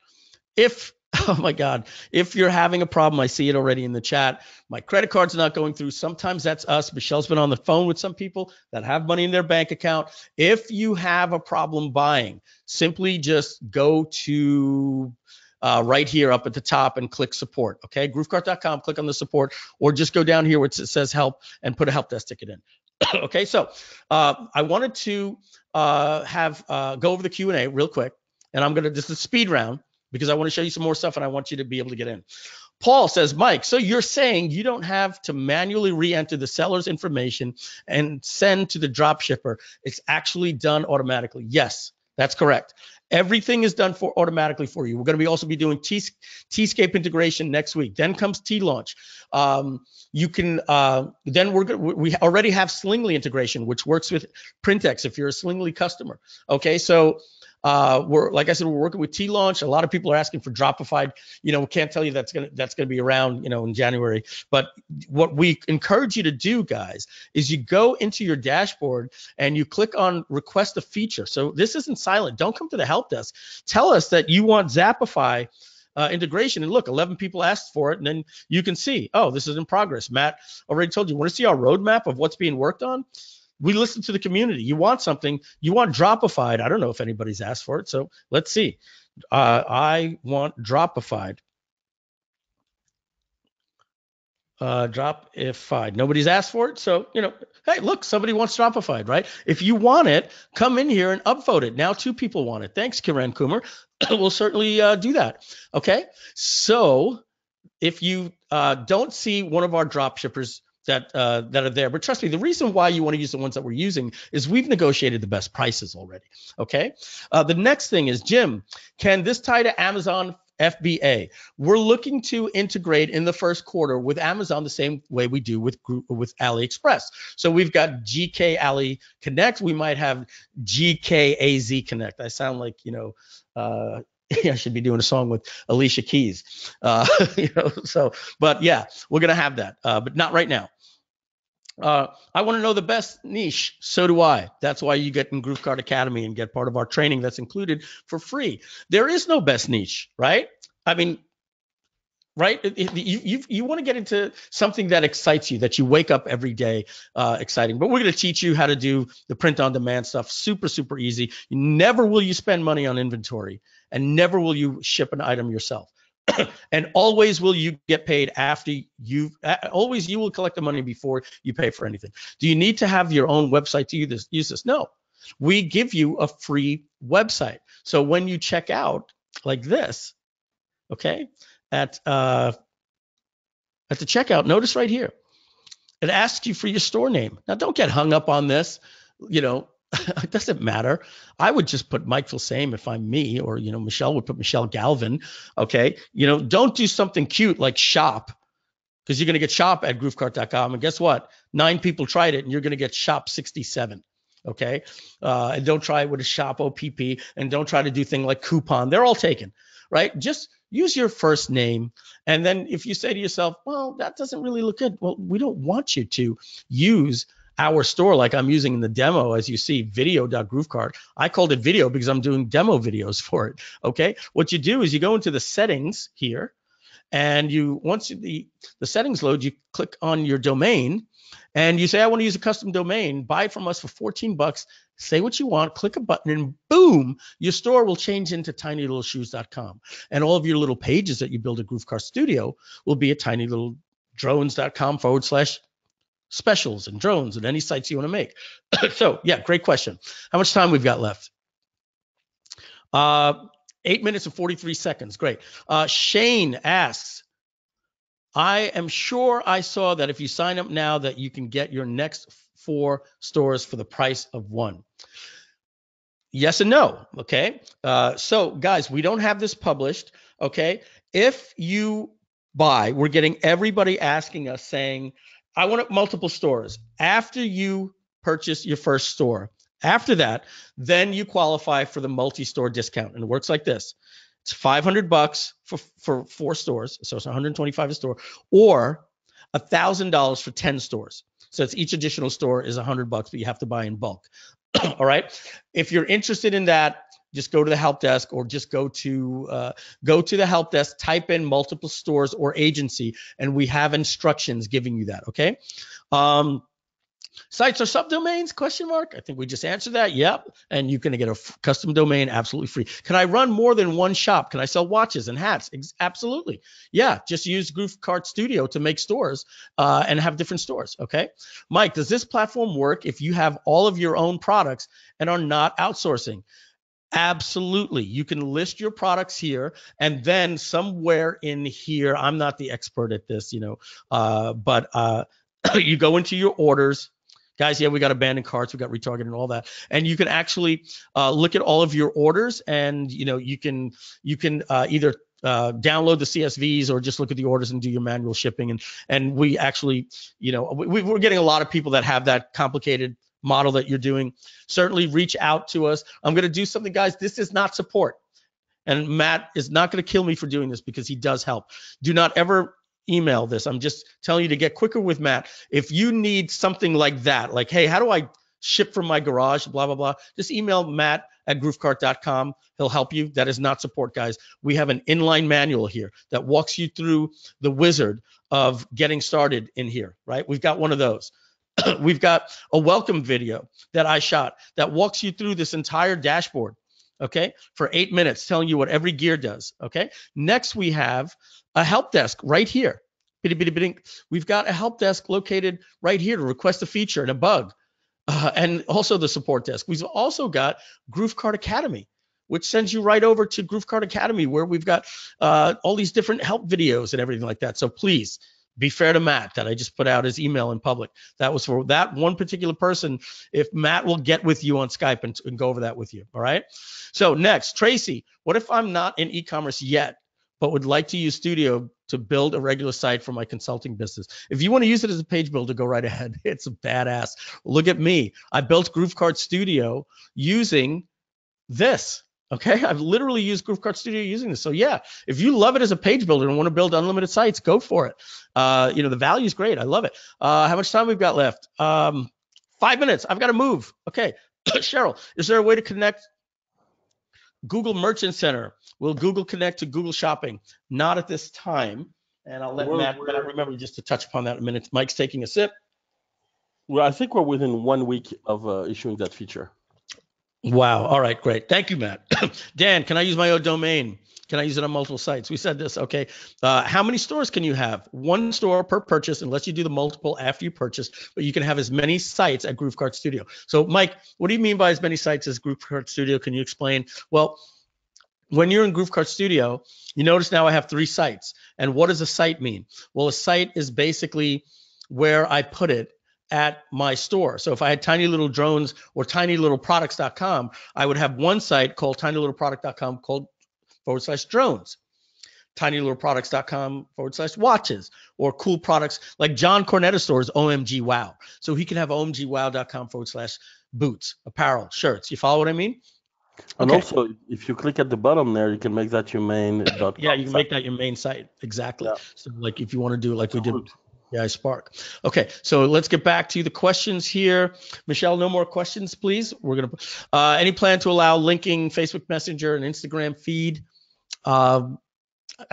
Oh my God, if you're having a problem, I see it already in the chat. My credit card's not going through. Sometimes that's us. Michelle's been on the phone with some people that have money in their bank account. If you have a problem buying, simply just go to right here up at the top and click support. Okay, GrooveKart.com, click on the support, or just go down here where it says help and put a help desk ticket in. Okay, so I wanted to go over the Q&A real quick, and this is a speed round, because I want to show you some more stuff and I want you to be able to get in. Paul says, Mike, so you're saying you don't have to manually re-enter the seller's information and send to the drop shipper. It's actually done automatically. Yes, that's correct. Everything is done automatically for you. We're going to also be doing T-Scape integration next week. Then comes T-Launch. You can then we already have Slingly integration, which works with Printex if you're a Slingly customer. Okay, so like I said, we're working with T-Launch. A lot of people are asking for Dropified. We can't tell you that's gonna be around, in January. But what we encourage you to do, guys, is you go into your dashboard and you click on Request a Feature. So this isn't silent. Don't come to the help desk. Tell us that you want Zapify integration, and look, 11 people asked for it, and then you can see, oh, this is in progress. Matt already told you. Want to see our roadmap of what's being worked on? We listen to the community. You want something, you want Dropified. I don't know if anybody's asked for it, so let's see. I want Dropified. Dropified. Nobody's asked for it, so hey, look, somebody wants Dropified, right? If you want it, come in here and upvote it. Now 2 people want it. Thanks, Kiran Kumar. We'll certainly do that. Okay, so if you don't see one of our drop shippers that are there, but trust me, the reason why you want to use the ones that we're using is we've negotiated the best prices already. Okay, the next thing is, Jim, can this tie to Amazon FBA? We're looking to integrate in the first quarter with Amazon the same way we do with AliExpress. So we've got GK Ali Connect. We might have GKAZ Connect. I sound like I should be doing a song with Alicia Keys. But yeah, we're gonna have that, but not right now. I want to know the best niche. So do I. That's why you get in GrooveKart Academy and get part of our training that's included for free. There is no best niche, right? I mean, right? You want to get into something that excites you, that you wake up every day exciting. But we're going to teach you how to do the print on demand stuff. Super, super easy. Never will you spend money on inventory, and never will you ship an item yourself. And always will you get paid after always you will collect the money before you pay for anything. Do you need to have your own website to use this? No. We give you a free website. So when you check out like this, okay, at the checkout, notice right here, it asks you for your store name. Now don't get hung up on this, it doesn't matter. I would just put Mike Filsaime if I'm me, or Michelle would put Michelle Galvin. Okay, don't do something cute like shop, because you're going to get shop at GrooveKart.com, and guess what? 9 people tried it, and you're going to get shop 67. Okay, and don't try it with a shop OPP, and don't try to do things like coupon. They're all taken, right? Just use your first name, and then if you say to yourself, well, that doesn't really look good, well, we don't want you to use our store like I'm using in the demo. As you see, video.groovekart. I called it video because I'm doing demo videos for it. Okay, what you do is you go into the settings here, and once the settings load, you click on your domain, and you say, I want to use a custom domain. Buy it from us for $14. Say what you want, click a button, and boom, your store will change into tinylittleshoes.com. And all of your little pages that you build at GrooveKart Studio will be at tinylittle.drones.com/specials and drones and any sites you want to make. So yeah, great question. How much time we've got left? 8 minutes and 43 seconds. Great. Shane asks, I am sure I saw that if you sign up now that you can get your next 4 stores for the price of 1. Yes and no. Okay. So guys, we don't have this published. Okay. If you buy, we're getting everybody asking us saying, I want multiple stores. After you purchase your first store, after that, then you qualify for the multi-store discount. And it works like this. It's $500 for 4 stores. So it's $125 a store, or $1,000 for 10 stores. So it's each additional store is $100, but you have to buy in bulk. All right. If you're interested in that, just go to the help desk, or just go to the help desk, type in multiple stores or agency, and we have instructions giving you that. Okay. Sites or subdomains? Question mark. I think we just answered that. Yep. And you can get a custom domain absolutely free. Can I run more than one shop? Can I sell watches and hats? Absolutely. Yeah. Just use GrooveKart Studio to make stores and have different stores. Okay. Mike, does this platform work if you have all of your own products and are not outsourcing? Absolutely. You can list your products here, and then somewhere in here, I'm not the expert at this, but you go into your orders. Guys, yeah, we got abandoned carts, we got retargeting and all that. And you can actually look at all of your orders, and you can either download the CSVs or just look at the orders and do your manual shipping. And we actually, we're getting a lot of people that have that complicated model that you're doing. Certainly reach out to us. I'm going to do something, guys. This is not support. And Matt is not going to kill me for doing this because he does help. Do not ever email this. I'm just telling you to get quicker with Matt. If you need something like that, like, hey, how do I ship from my garage, blah, blah, blah, just email Matt at groovekart.com. He'll help you. That is not support, guys. We have an inline manual here that walks you through the wizard of getting started in here, right? We've got one of those. We've got a welcome video that I shot that walks you through this entire dashboard, okay, for 8 minutes, telling you what every gear does, okay? Next, we have a help desk right here. We've got a help desk located right here to request a feature and a bug, and also the support desk. We've also got GrooveKart Academy, which sends you right over to GrooveKart Academy, where we've got all these different help videos and everything like that. So please be fair to Matt that I just put out his email in public. That was for that one particular person. If Matt will get with you on Skype and go over that with you. All right. So next, Tracy, what if I'm not in e-commerce yet, but would like to use Studio to build a regular site for my consulting business? If you want to use it as a page builder, go right ahead. It's a badass. Look at me. I built GrooveKart Studio using this. Okay, I've literally used GrooveKart Studio using this. So yeah, if you love it as a page builder and want to build unlimited sites, go for it. The value is great. I love it. How much time we've got left? 5 minutes. I've got to move. Okay, Cheryl, is there a way to connect Google Merchant Center? Will Google connect to Google Shopping? Not at this time. And I'll let Matt remember just to touch upon that in a minute. Mike's taking a sip. Well, I think we're within 1 week of issuing that feature. Wow. All right, great. Thank you, Matt. Dan, can I use my own domain? Can I use it on multiple sites? We said this. Okay. How many stores can you have? One store per purchase, unless you do the multiple after you purchase, but you can have as many sites at GrooveKart Studio. So Mike, what do you mean by as many sites as GrooveKart Studio? Can you explain? Well, when you're in GrooveKart Studio, you notice now I have 3 sites. And what does a site mean? Well, a site is basically where I put it at my store. So if I had Tiny Little Drones or tinylittleproducts.com, I would have one site called tinylittleproduct.com called /drones, tinylittleproducts.com /watches, or cool products like John Cornetta's store is OMG Wow. So he can have omgwow.com /boots, apparel, shirts. You follow what I mean? And also, if you click at the bottom there, you can make that your main. Yeah, you can make that your main site. Exactly. Yeah. So like if you want to do it like we did. Yeah, Spark. Okay, so let's get back to the questions here. Michelle, no more questions, please. We're gonna. Any plan to allow linking Facebook Messenger and Instagram feed? I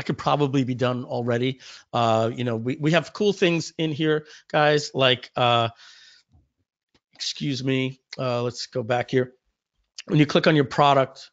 could probably be done already. We have cool things in here, guys. Like, excuse me. Let's go back here. When you click on your product,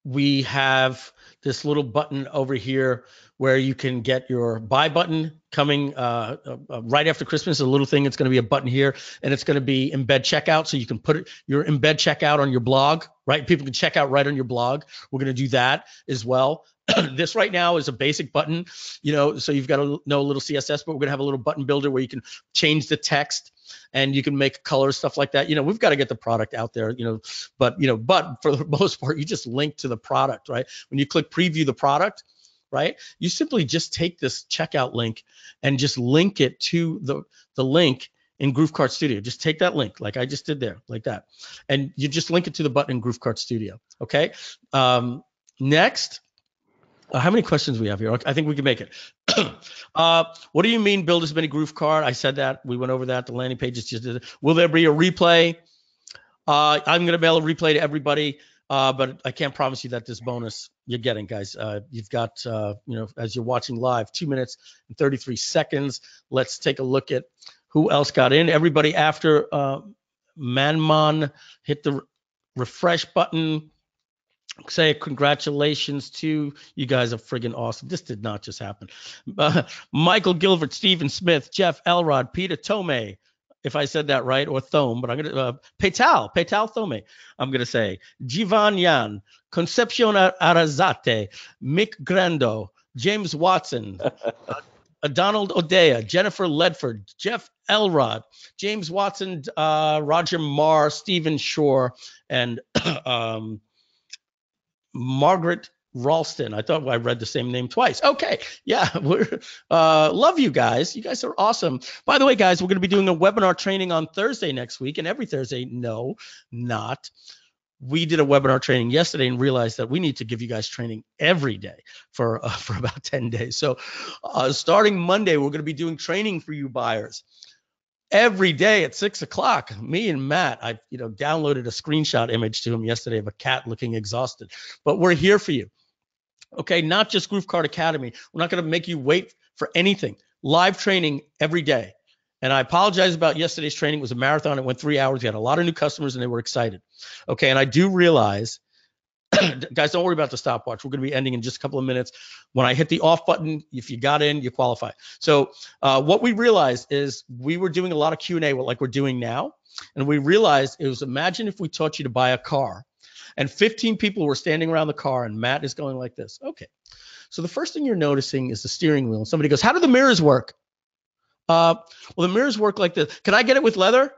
we have this little button over here where you can get your buy button coming right after Christmas. A little thing, it's going to be a button here, and it's going to be embed checkout. So you can put your embed checkout on your blog, right? People can check out right on your blog. We're going to do that as well. This right now is a basic button, so you've got to know a little CSS, but we're going to have a little button builder where you can change the text and you can make colors, stuff like that. We've got to get the product out there, but for the most part, you just link to the product, right? When you click preview the product, right? You simply just take this checkout link and just link it to the link in GrooveKart Studio. Just take that link like I just did there, like that. And you just link it to the button in GrooveKart Studio, okay? Next. How many questions we have here? I think we can make it. What do you mean build as many GrooveKart? I said that. We went over that. The landing pages just did it. Will there be a replay? I'm going to mail a replay to everybody, but I can't promise you that this bonus you're getting, guys. You've got, as you're watching live, 2 minutes and 33 seconds. Let's take a look at who else got in. Everybody after Manmon, hit the refresh button. Say congratulations to you guys are friggin' awesome. This did not just happen. Michael Gilbert, Stephen Smith, Jeff Elrod, Peter Tome, if I said that right, or Thome, but I'm gonna Petal Thome. I'm gonna say Jivan Yan, Concepcion Arazate, Mick Grando, James Watson, Donald Odea, Jennifer Ledford, Jeff Elrod, James Watson, Roger Marr, Stephen Shore, and Margaret Ralston. I thought I read the same name twice. Okay. Yeah. We're love you guys. You guys are awesome. By the way, guys, we're going to be doing a webinar training on Thursday next week, and every Thursday. No, not. We did a webinar training yesterday and realized that we need to give you guys training every day for about 10 days. So starting Monday, we're going to be doing training for you buyers. Every day at 6 o'clock, me and Matt, I downloaded a screenshot image to him yesterday of a cat looking exhausted. But we're here for you. Okay, not just GrooveKart Academy. We're not going to make you wait for anything. Live training every day. And I apologize about yesterday's training. It was a marathon. It went 3 hours. We had a lot of new customers and they were excited. Okay. And I do realize, guys, don't worry about the stopwatch. We're going to be ending in just a couple of minutes. When I hit the off button, if you got in, you qualify. So what we realized is we were doing a lot of Q&A like we're doing now. And we realized it was, imagine if we taught you to buy a car and 15 people were standing around the car and Matt is going like this. Okay. So the first thing you're noticing is the steering wheel. And somebody goes, how do the mirrors work? Well, the mirrors work like this. Can I get it with leather?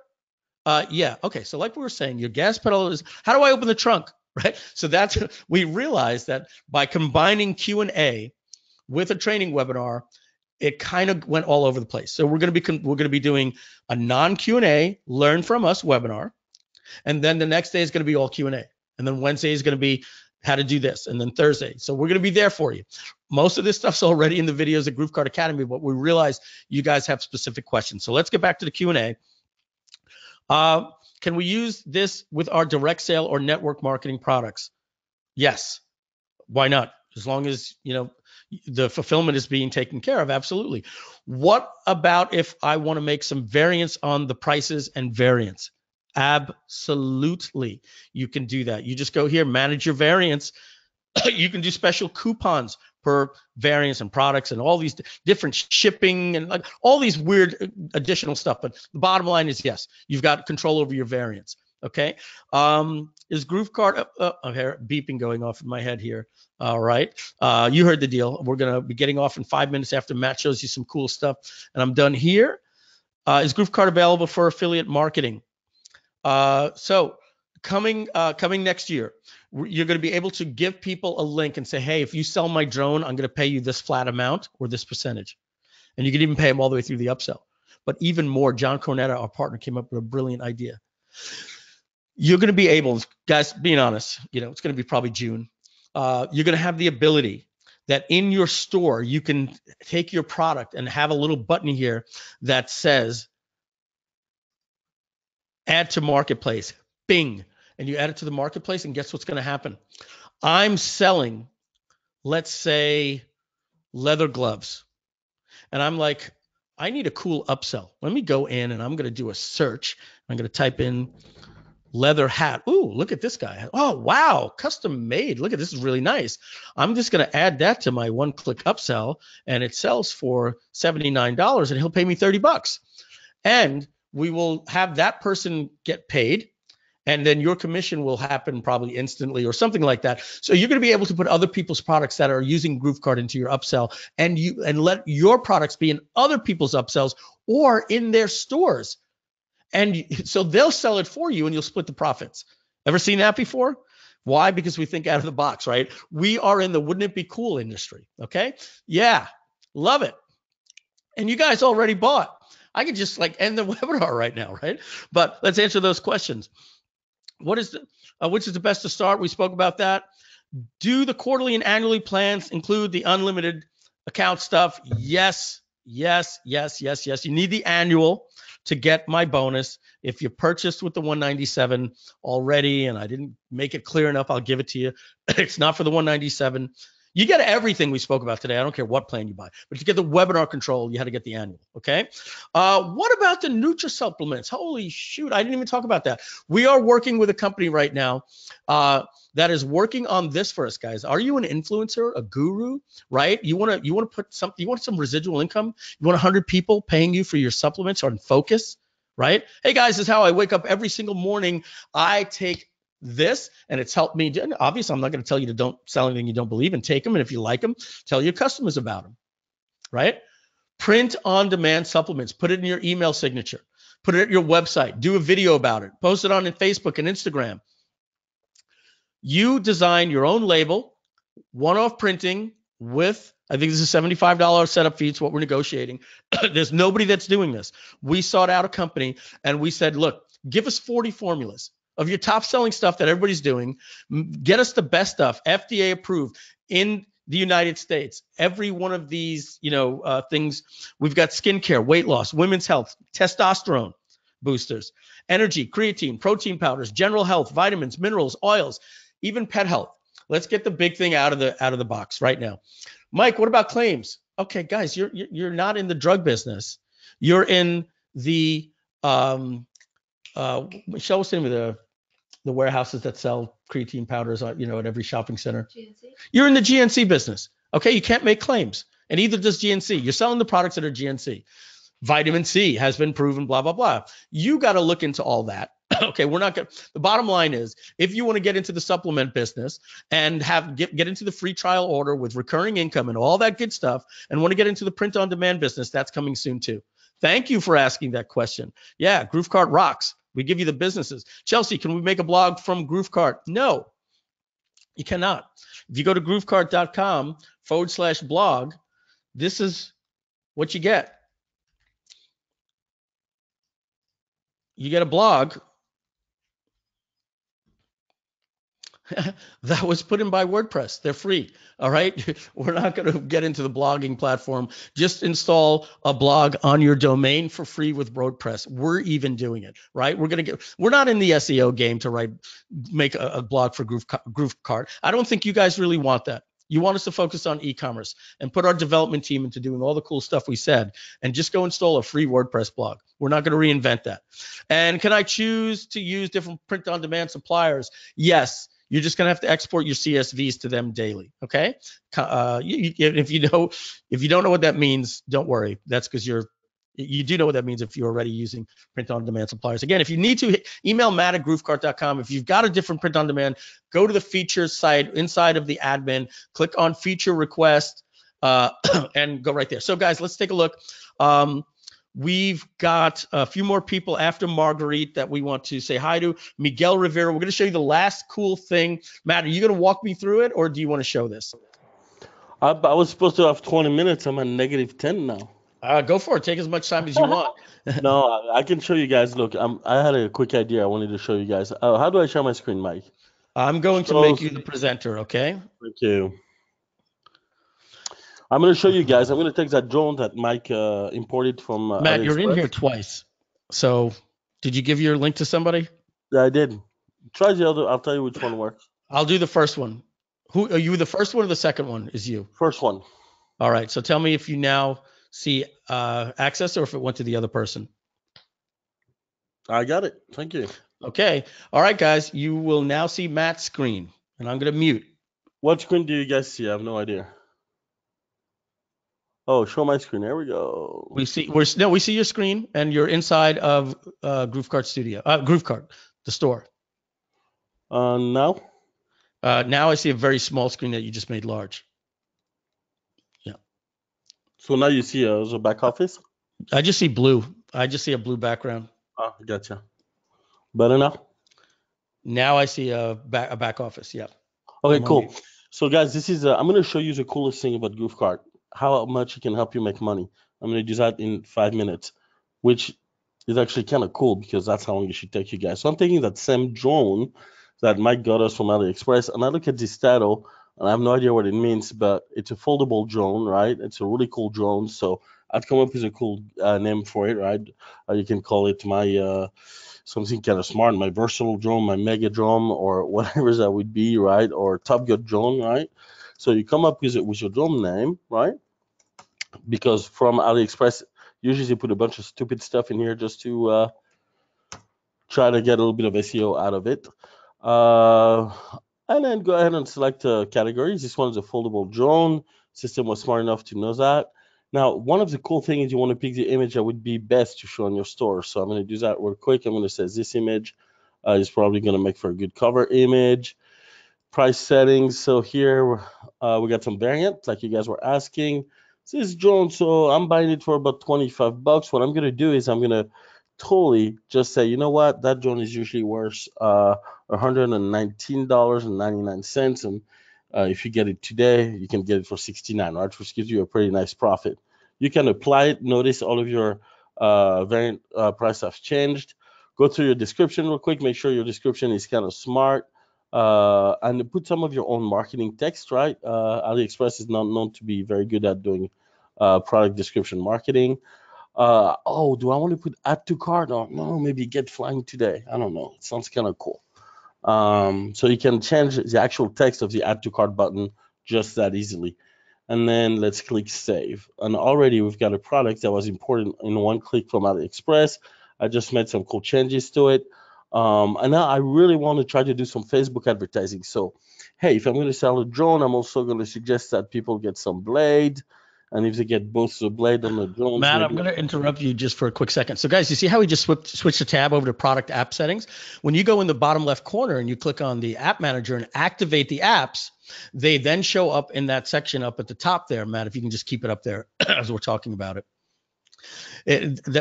Yeah. Okay. So like we were saying, your gas pedal is, how do I open the trunk? Right. So that's, we realized that by combining Q&A with a training webinar, it kind of went all over the place. So we're going to be doing a non Q&A, learn from us webinar. And then the next day is going to be all Q&A. And then Wednesday is going to be how to do this. And then Thursday. So we're going to be there for you. Most of this stuff's already in the videos at GrooveKart Academy, but we realize you guys have specific questions. So let's get back to the Q&A. Can we use this with our direct sale or network marketing products? Yes. Why not? As long as, the fulfillment is being taken care of. Absolutely. What about if I want to make some variance on the prices and variance? Absolutely. You can do that. You just go here, manage your variance. You can do special coupons per variance and products and all these different shipping and like all these weird additional stuff. But the bottom line is, yes, you've got control over your variance. Okay. Is GrooveKart here, beeping going off in my head here. All right. You heard the deal. We're going to be getting off in 5 minutes after Matt shows you some cool stuff. And I'm done here. Is GrooveKart available for affiliate marketing? So coming next year, you're going to be able to give people a link and say, hey, if you sell my drone, I'm going to pay you this flat amount or this percentage. And you can even pay them all the way through the upsell. But even more, John Cornetta, our partner, came up with a brilliant idea. You're going to be able, guys, being honest, it's going to be probably June. You're going to have the ability that in your store, you can take your product and have a little button here that says, add to marketplace, bing. And you add it to the marketplace, and guess what's going to happen? I'm selling, let's say, leather gloves. And I'm like, I need a cool upsell. Let me go in and I'm going to do a search. I'm going to type in leather hat. Ooh, look at this guy. Oh, wow. Custom made. Look at this is really nice. I'm just going to add that to my one-click upsell, and it sells for $79 and he'll pay me $30. And we will have that person get paid. And then your commission will happen probably instantly or something like that. So you're going to be able to put other people's products that are using GrooveKart into your upsell, and let your products be in other people's upsells or in their stores. And so they'll sell it for you and you'll split the profits. Ever seen that before? Why? Because we think out of the box, right? We are in the wouldn't it be cool industry. Okay. Yeah. Love it. And you guys already bought. I could just end the webinar right now, right? But let's answer those questions. Which is the best to start? We spoke about that. Do the quarterly and annually plans include the unlimited account stuff? Yes, yes, yes, yes, yes. You need the annual to get my bonus. If you purchased with the 197 already and I didn't make it clear enough, I'll give it to you. It's not for the 197. You get everything we spoke about today. I don't care what plan you buy, but to get the webinar control, you had to get the annual. Okay. What about the Nutri Supplements? Holy shoot. I didn't even talk about that. We are working with a company right now that is working on this for us, guys. Are you an influencer, a guru, right? You want to put something, you want some residual income. You want 100 people paying you for your supplements on Focus, right? Hey guys, this is how I wake up every single morning. I take this and it's helped me. Obviously, I'm not going to tell you to don't sell anything you don't believe in. Take them, and if you like them, tell your customers about them, right? Print on demand supplements. Put it in your email signature. Put it at your website. Do a video about it. Post it on Facebook and Instagram. You design your own label, one-off printing with, I think this is a $75 setup fee. It's what we're negotiating. There's nobody that's doing this. We sought out a company and we said, look, give us 40 formulas of your top selling stuff that everybody's doing. Get us the best stuff, FDA approved in the United States. Every one of these, things, we've got skincare, weight loss, women's health, testosterone boosters, energy, creatine, protein powders, general health, vitamins, minerals, oils, even pet health. Let's get the big thing out of the box right now. Mike, what about claims? Okay, guys, you're not in the drug business. You're in the Michelle was saying with the warehouses that sell creatine powders, at every shopping center. GNC? You're in the GNC business. Okay, you can't make claims, and either does GNC. You're selling the products that are GNC. Vitamin C has been proven, blah, blah, blah. You got to look into all that. Okay, we're not going to, the bottom line is, if you want to get into the supplement business and get into the free trial order with recurring income and all that good stuff, and want to get into the print on demand business, that's coming soon too. Thank you for asking that question. Yeah, GrooveKart rocks. We give you the businesses. Chelsea, can we make a blog from GrooveKart? No, you cannot. If you go to groovekart.com/blog, this is what you get. You get a blog that was put in by WordPress. They're free. All right. We're not going to get into the blogging platform. Just install a blog on your domain for free with WordPress. We're even doing it, right? We're not in the SEO game to make a blog for GrooveKart. I don't think you guys really want that. You want us to focus on e-commerce and put our development team into doing all the cool stuff we said, and just go install a free WordPress blog. We're not going to reinvent that. And can I choose to use different print-on-demand suppliers? Yes. You're just going to have to export your CSVs to them daily. Okay. If you don't know what that means, don't worry. That's because you do know what that means if you're already using print-on-demand suppliers. Again, if you need to, email matt@groovekart.com. If you've got a different print-on-demand, go to the features site inside of the admin, click on feature request, and go right there. So guys, let's take a look. We've got a few more people after Marguerite that we want to say hi to. Miguel Rivera, we're going to show you the last cool thing. Matt, are you going to walk me through it, or do you want to show this? I was supposed to have 20 minutes. I'm at -10 now. Go for it. Take as much time as you want. No, I can show you guys. Look, I had a quick idea I wanted to show you guys. How do I share my screen, Mike? I'm going to make you the presenter, okay? Thank you. I'm going to show you guys. I'm going to take that drone that Mike imported from Matt, AliExpress. you're in here twice. So did you give your link to somebody? Yeah, I did. Try the other. I'll tell you which one works. I'll do the first one. Who are you? The first one or the second one is you? First one. All right. So tell me if you now see access or if it went to the other person. I got it. Thank you. Okay. All right, guys. You will now see Matt's screen, and I'm going to mute. What screen do you guys see? I have no idea. Oh, show my screen. There we go. We see your screen, and you're inside of GrooveKart Studio. GrooveKart, the store. Now? Now I see a very small screen that you just made large. Yeah. So now you see a back office? I just see blue. I just see a blue background. Oh, gotcha. Better now? Now I see a back office. Yeah. Okay, cool. So guys, this is I'm going to show you the coolest thing about GrooveKart. How much it can help you make money. I'm going to do that in 5 minutes, which is actually kind of cool because that's how long it should take you guys. So I'm taking that same drone that Mike got us from AliExpress, and I look at this title, and I have no idea what it means, but it's a foldable drone, right? It's a really cool drone. So I'd come up with a cool name for it, right? You can call it my something kind of smart, my versatile drone, my mega drone, or whatever that would be, right? Or Top Gun drone, right? So you come up with your drone name, right? Because from AliExpress, usually they put a bunch of stupid stuff in here just to try to get a little bit of SEO out of it. And then go ahead and select categories. This one is a foldable drone. System was smart enough to know that. Now, one of the cool things is you want to pick the image that would be best to show on your store. So I'm going to do that real quick. I'm going to say this image is probably going to make for a good cover image. Price settings. So here we got some variant, like you guys were asking. This drone, so I'm buying it for about $25. What I'm going to do is I'm going to totally just say, you know what, that drone is usually worth $119.99. And if you get it today, you can get it for $69, right? Which gives you a pretty nice profit. You can apply it. Notice all of your variant price have changed. Go through your description real quick. Make sure your description is kind of smart. And put some of your own marketing text, right? AliExpress is not known to be very good at doing product description marketing. Do I want to put add to cart? Or no, maybe get flying today. I don't know. It sounds kind of cool. So you can change the actual text of the add to cart button just that easily. and then let's click save. And already we've got a product that was imported in one click from AliExpress. I just made some cool changes to it. And now I really want to try to do some Facebook advertising. So, hey, if I'm going to sell a drone, I'm also going to suggest that people get some blade. And if they get both the blade and the drones, Matt, I'm maybe. going to interrupt you just for a quick second. So, guys, you see how we just switched the tab over to product app settings? When you go in the bottom left corner and you click on the app manager and activate the apps, they then show up in that section up at the top there. Matt, if you can just keep it up there as we're talking about it.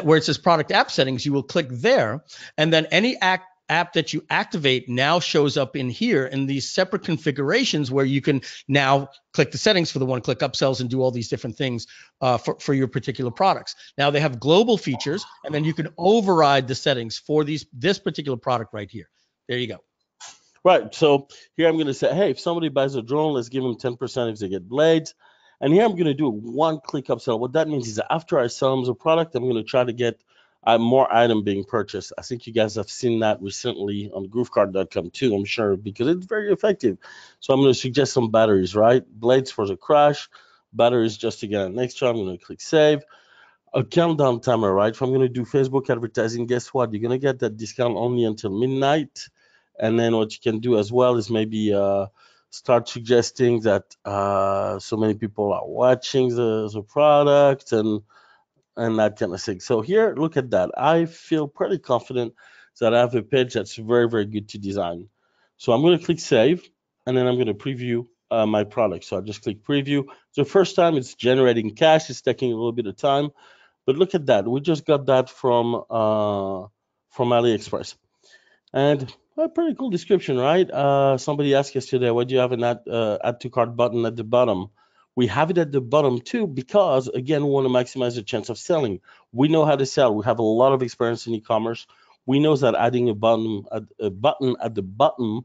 Where it says product app settings, you will click there, and then any app that you activate now shows up in here in these separate configurations where you can now click the settings for the one-click upsells and do all these different things for your particular products. Now they have global features, and then you can override the settings for this particular product right here. There you go. Right. So here I'm going to say, hey, if somebody buys a drone, let's give them 10% if they get blades. And here I'm going to do a one-click upsell. What that means is that after I sell them the product, I'm going to try to get more item being purchased. I think you guys have seen that recently on GrooveKart.com too, I'm sure, because it's very effective. So I'm going to suggest some batteries, right? Blades for the crash, batteries just to get an extra. I'm going to click save. A countdown timer, right? If I'm going to do Facebook advertising, guess what? You're going to get that discount only until midnight. And then what you can do as well is maybe start suggesting that so many people are watching the product and that kind of thing. So here, look at that. I feel pretty confident that I have a page that's very, very good to design. So I'm going to click save, and then I'm going to preview my product. So I just click preview. The first time it's generating cash. It's taking a little bit of time. But look at that. We just got that from AliExpress. And a pretty cool description, right? Somebody asked yesterday, why do you have an add to cart button at the bottom? We have it at the bottom too because, again, we want to maximize the chance of selling. We know how to sell. We have a lot of experience in e-commerce. We know that adding a button at the bottom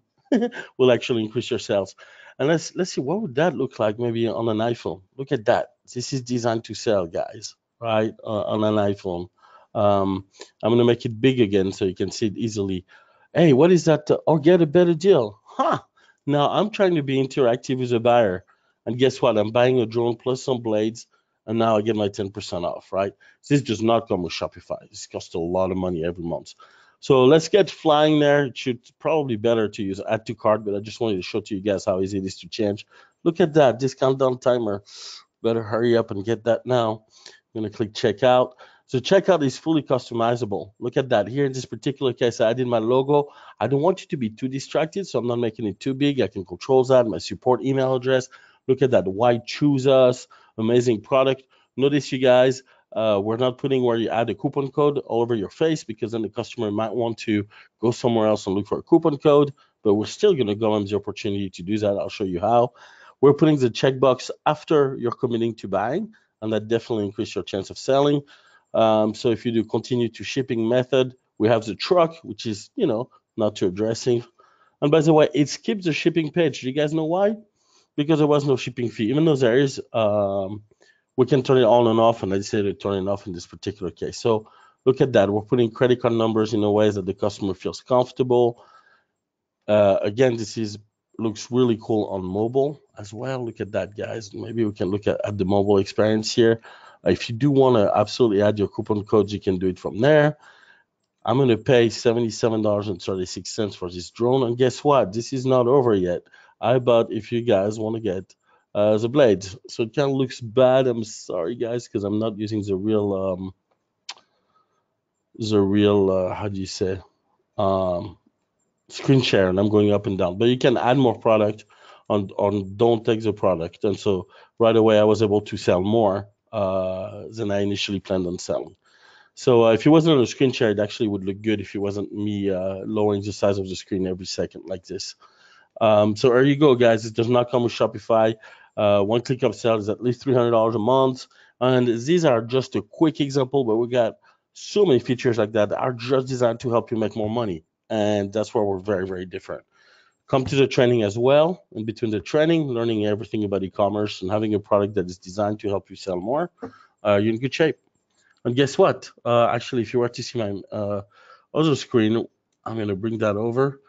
will actually increase your sales. And let's see, what would that look like maybe on an iPhone? Look at that. This is designed to sell, guys, right? On an iPhone. I'm going to make it big again so you can see it easily. Hey, what is that? Or get a better deal. Huh. Now I'm trying to be interactive with a buyer. And guess what? I'm buying a drone plus some blades. And now I get my 10% off, right? This does not come with Shopify. This costs a lot of money every month. So let's get flying there. It should probably better to use add to cart, but I just wanted to show to you guys how easy it is to change. Look at that discount down timer. Better hurry up and get that now. I'm going to click checkout. So checkout is fully customizable. Look at that. Here in this particular case, I added my logo. I don't want you to be too distracted, so I'm not making it too big. I can control that, my support email address. Look at that. Why choose us? Amazing product. Notice, you guys, we're not putting where you add a coupon code all over your face because then the customer might want to go somewhere else and look for a coupon code, but we're still going to go on the opportunity to do that. I'll show you how. We're putting the checkbox after you're committing to buying, and that definitely increases your chance of selling. So if you do continue to shipping method, we have the truck, which is, not too addressing. And by the way, it skips the shipping page. Do you guys know why? Because there was no shipping fee. Even though there is, we can turn it on and off, and I decided to turn it off in this particular case. So look at that. We're putting credit card numbers in a way that the customer feels comfortable. Again, looks really cool on mobile as well. Look at that, guys. Maybe we can look at the mobile experience here. If you do want to absolutely add your coupon codes, you can do it from there. I'm going to pay $77.36 for this drone. And guess what? This is not over yet. I bought, if you guys want to get the blades. So it kind of looks bad. I'm sorry, guys, because I'm not using the real, how do you say, screen share, and I'm going up and down. But you can add more product on don't take the product. And so right away, I was able to sell more than I initially planned on selling. So if it wasn't on a screen share, it actually would look good if it wasn't me lowering the size of the screen every second like this. So there you go, guys. It does not come with Shopify. One click upsell is at least $300 a month. And these are just a quick example, but we got so many features like that are just designed to help you make more money. And that's where we're very, very different. Come to the training as well. In between the training, learning everything about e-commerce and having a product that is designed to help you sell more, you're in good shape. And guess what? Actually, if you were to see my other screen, I'm going to bring that over.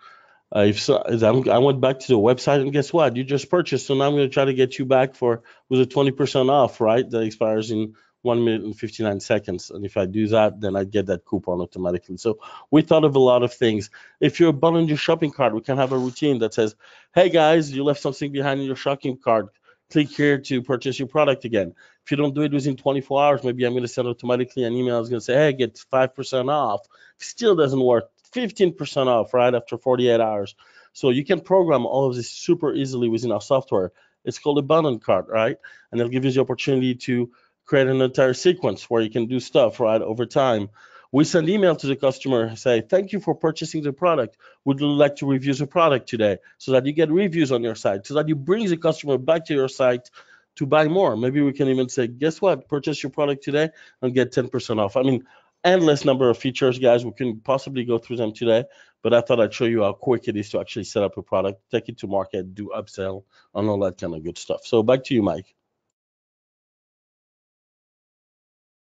I went back to the website, and guess what? You just purchased, so now I'm going to try to get you back with a 20% off, right? That expires in 1 minute and 59 seconds. And if I do that, then I get that coupon automatically. So we thought of a lot of things. If you're bundling your shopping cart, we can have a routine that says, hey guys, you left something behind in your shopping cart. Click here to purchase your product again. If you don't do it within 24 hours, maybe I'm going to send automatically an email. I was going to say, hey, get 5% off. Still doesn't work. 15% off right after 48 hours. So you can program all of this super easily within our software. It's called a button cart, right? And it'll give you the opportunity to create an entire sequence where you can do stuff right over time. We send email to the customer, say, thank you for purchasing the product. Would you like to review the product today? So that you get reviews on your site, so that you bring the customer back to your site to buy more. Maybe we can even say, guess what? Purchase your product today and get 10% off. I mean, endless number of features, guys. We can possibly go through them today, but I thought I'd show you how quick it is to actually set up a product, take it to market, do upsell, and all that kind of good stuff. So back to you, Mike.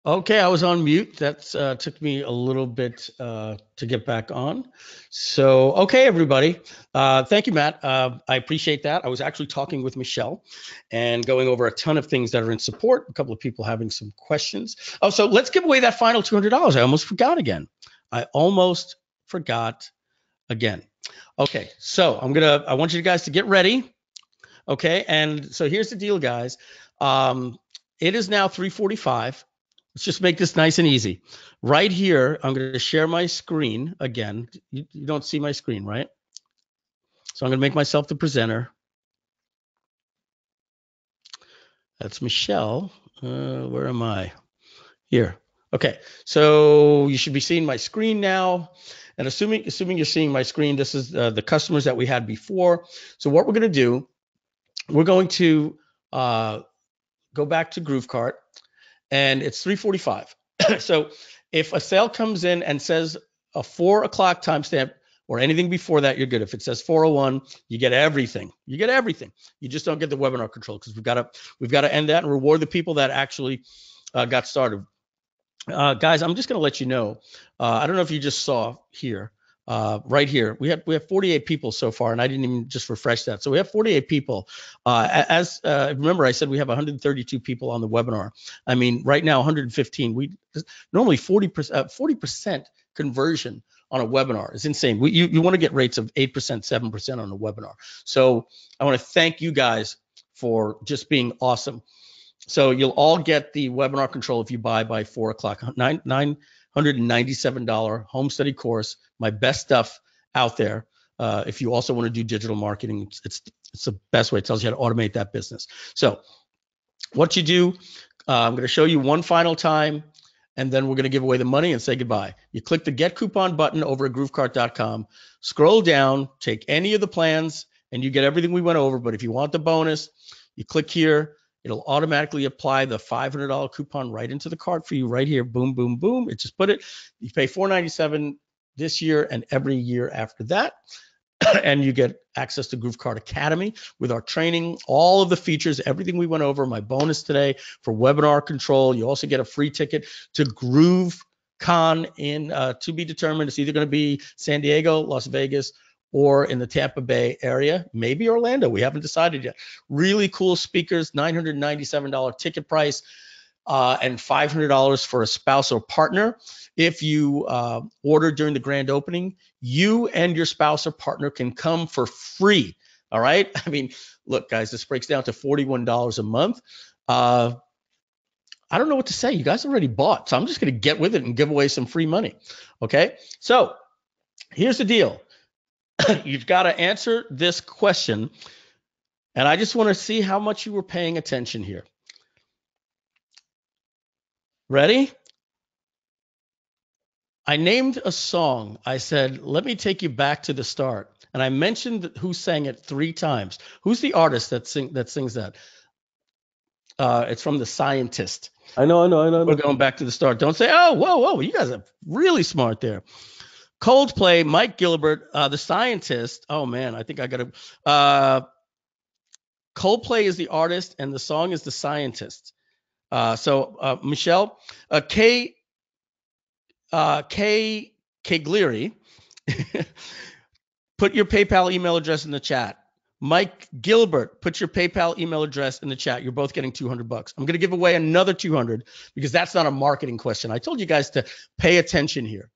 Okay, I was on mute. That took me a little bit to get back on. So, okay, everybody. Thank you, Matt. I appreciate that. I was actually talking with Michelle and going over a ton of things that are in support. A couple of people having some questions. Oh, so let's give away that final $200. I almost forgot again. Okay, so I want you guys to get ready. Okay, and so here's the deal, guys. It is now 3:45. Let's just make this nice and easy. Right here, I'm going to share my screen again. You don't see my screen, right? So I'm going to make myself the presenter. That's Michelle. Where am I? Here. Okay. So you should be seeing my screen now. And assuming you're seeing my screen, this is the customers that we had before. So what we're going to do, we're going to go back to GrooveKart, and it's 3:45. So if a sale comes in and says a 4 o'clock timestamp or anything before that, you're good. If it says 4:01, you get everything. You get everything. You just don't get the webinar control, because we've got to end that and reward the people that actually got started. Guys, I'm just going to let you know. I don't know if you just saw here. Right here, we have 48 people so far, and I didn't even just refresh that. So we have 48 people. Remember, I said we have 132 people on the webinar. I mean, right now 115. We normally 40% conversion on a webinar is insane. You want to get rates of 8%, 7% on a webinar. So I want to thank you guys for just being awesome. So you'll all get the webinar control if you buy by 4 o'clock. $997 home study course, my best stuff out there. If you also want to do digital marketing, it's the best way. It tells you how to automate that business. So what you do, I'm going to show you one final time, and then we're going to give away the money and say goodbye. You click the Get Coupon button over at GrooveKart.com, scroll down, take any of the plans, and you get everything we went over. But if you want the bonus, you click here. It'll automatically apply the $500 coupon right into the cart for you right here. Boom, boom, boom. It just put it. You pay $497 this year and every year after that. And you get access to GrooveKart Academy with our training, all of the features, everything we went over, my bonus today for webinar control. You also get a free ticket to GrooveCon in to be determined. It's either going to be San Diego, Las Vegas, or in the Tampa Bay area, maybe Orlando. We haven't decided yet. Really cool speakers, $997 ticket price, and $500 for a spouse or partner. If you order during the grand opening, you and your spouse or partner can come for free. All right. I mean, look, guys, this breaks down to $41 a month. I don't know what to say. You guys already bought, so I'm just going to get with it and give away some free money. Okay. So here's the deal. You've got to answer this question, and I just want to see how much you were paying attention here. Ready? I named a song. I said, let me take you back to the start. And I mentioned who sang it 3 times. Who's the artist that sings that? It's from The Scientist. I know. We're going back to the start. Don't say, oh, whoa. You guys are really smart there. Coldplay, Mike Gilbert, The Scientist. Oh, man, I think I got to. Coldplay is the artist, and the song is The Scientist. So Michelle, Kay Cleary put your PayPal email address in the chat. Mike Gilbert, put your PayPal email address in the chat. You're both getting $200. I'm going to give away another 200 because that's not a marketing question. I told you guys to pay attention here,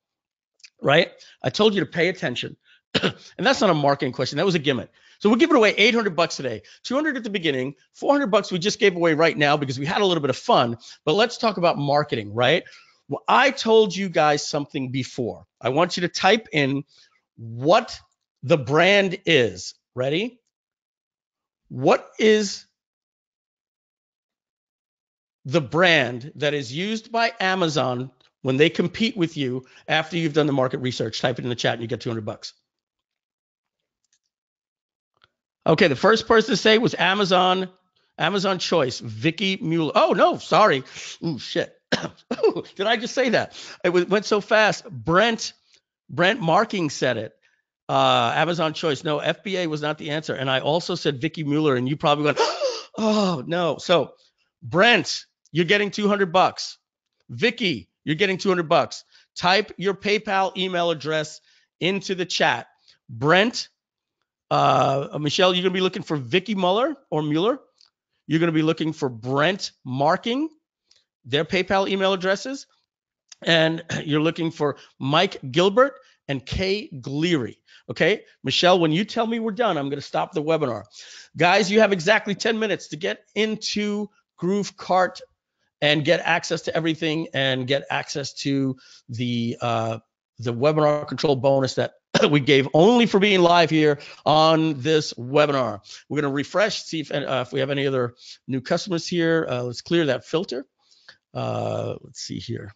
right? I told you to pay attention. And that's not a marketing question. That was a gimmick. So we're giving away $800 today, 200 at the beginning, $400 we just gave away right now because we had a little bit of fun. But let's talk about marketing, right? Well, I told you guys something before. I want you to type in what the brand is. Ready? What is the brand that is used by Amazon when they compete with you after you've done the market research? Type it in the chat and you get $200. Okay, the first person to say was Amazon Choice, Vicky Mueller. Oh, no, sorry. Ooh, shit. Did I just say that? It went so fast. Brent Marking said it. Amazon Choice. No, FBA was not the answer. And I also said Vicky Mueller, and you probably went, oh, no. So, Brent, you're getting $200. Vicky, you're getting $200. Type your PayPal email address into the chat. Brent, Michelle, you're going to be looking for Vicky Mueller or Mueller. You're going to be looking for Brent Marking, their PayPal email addresses. And you're looking for Mike Gilbert and Kay Gleary. Okay, Michelle, when you tell me we're done, I'm going to stop the webinar. Guys, you have exactly 10 minutes to get into GrooveKart and get access to everything and get access to the webinar control bonus that we gave only for being live here on this webinar. We're going to refresh, see if we have any other new customers here. Let's clear that filter. Let's see here.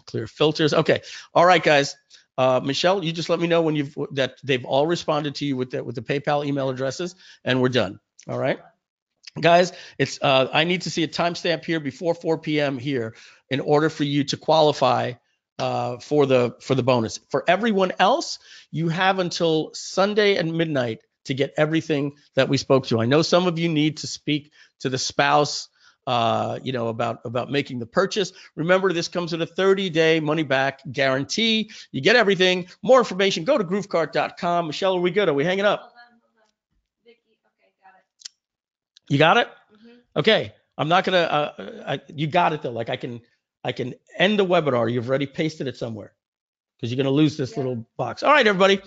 Clear filters. Okay. All right, guys. Michelle, you just let me know when that they've all responded to you with the PayPal email addresses, and we're done. All right, guys. It's I need to see a timestamp here before 4 p.m. here in order for you to qualify for the bonus. For everyone else, you have until Sunday at midnight to get everything that we spoke to. I know some of you need to speak to the spouse, about making the purchase. Remember, this comes with a 30-day money-back guarantee. You get everything. More information, go to GrooveKart.com. Michelle, are we good? Are we hanging up? Hold on. Vicky, okay, got it. You got it? Mm-hmm. Okay. I'm not gonna. You got it though. Like I can end the webinar. You've already pasted it somewhere because you're gonna lose this little box. All right, everybody.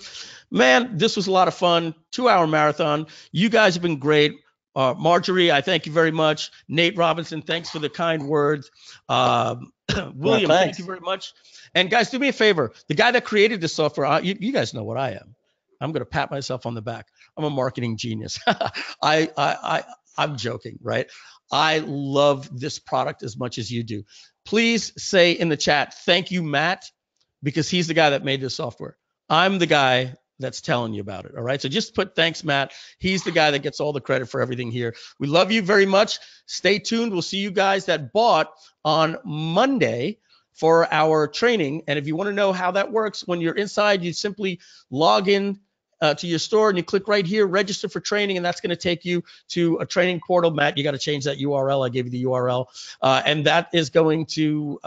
Man, this was a lot of fun. 2-hour marathon. You guys have been great. Marjorie, I thank you very much. Nate Robinson, thanks for the kind words. William, thank you very much. And guys, do me a favor. The guy that created this software, you guys know what I am. I'm going to pat myself on the back. I'm a marketing genius. I'm joking, right? I love this product as much as you do. Please say in the chat, thank you, Matt, because he's the guy that made this software. I'm the guy that's telling you about it. All right. So just put thanks, Matt. He's the guy that gets all the credit for everything here. We love you very much. Stay tuned. We'll see you guys that bought on Monday for our training. And if you want to know how that works, when you're inside, you simply log in to your store and you click right here, register for training. And that's going to take you to a training portal. Matt, you got to change that URL. I gave you the URL. And that is going to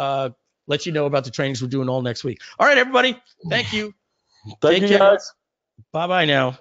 let you know about the trainings we're doing all next week. All right, everybody. Thank you. Thank you, guys. Bye-bye now.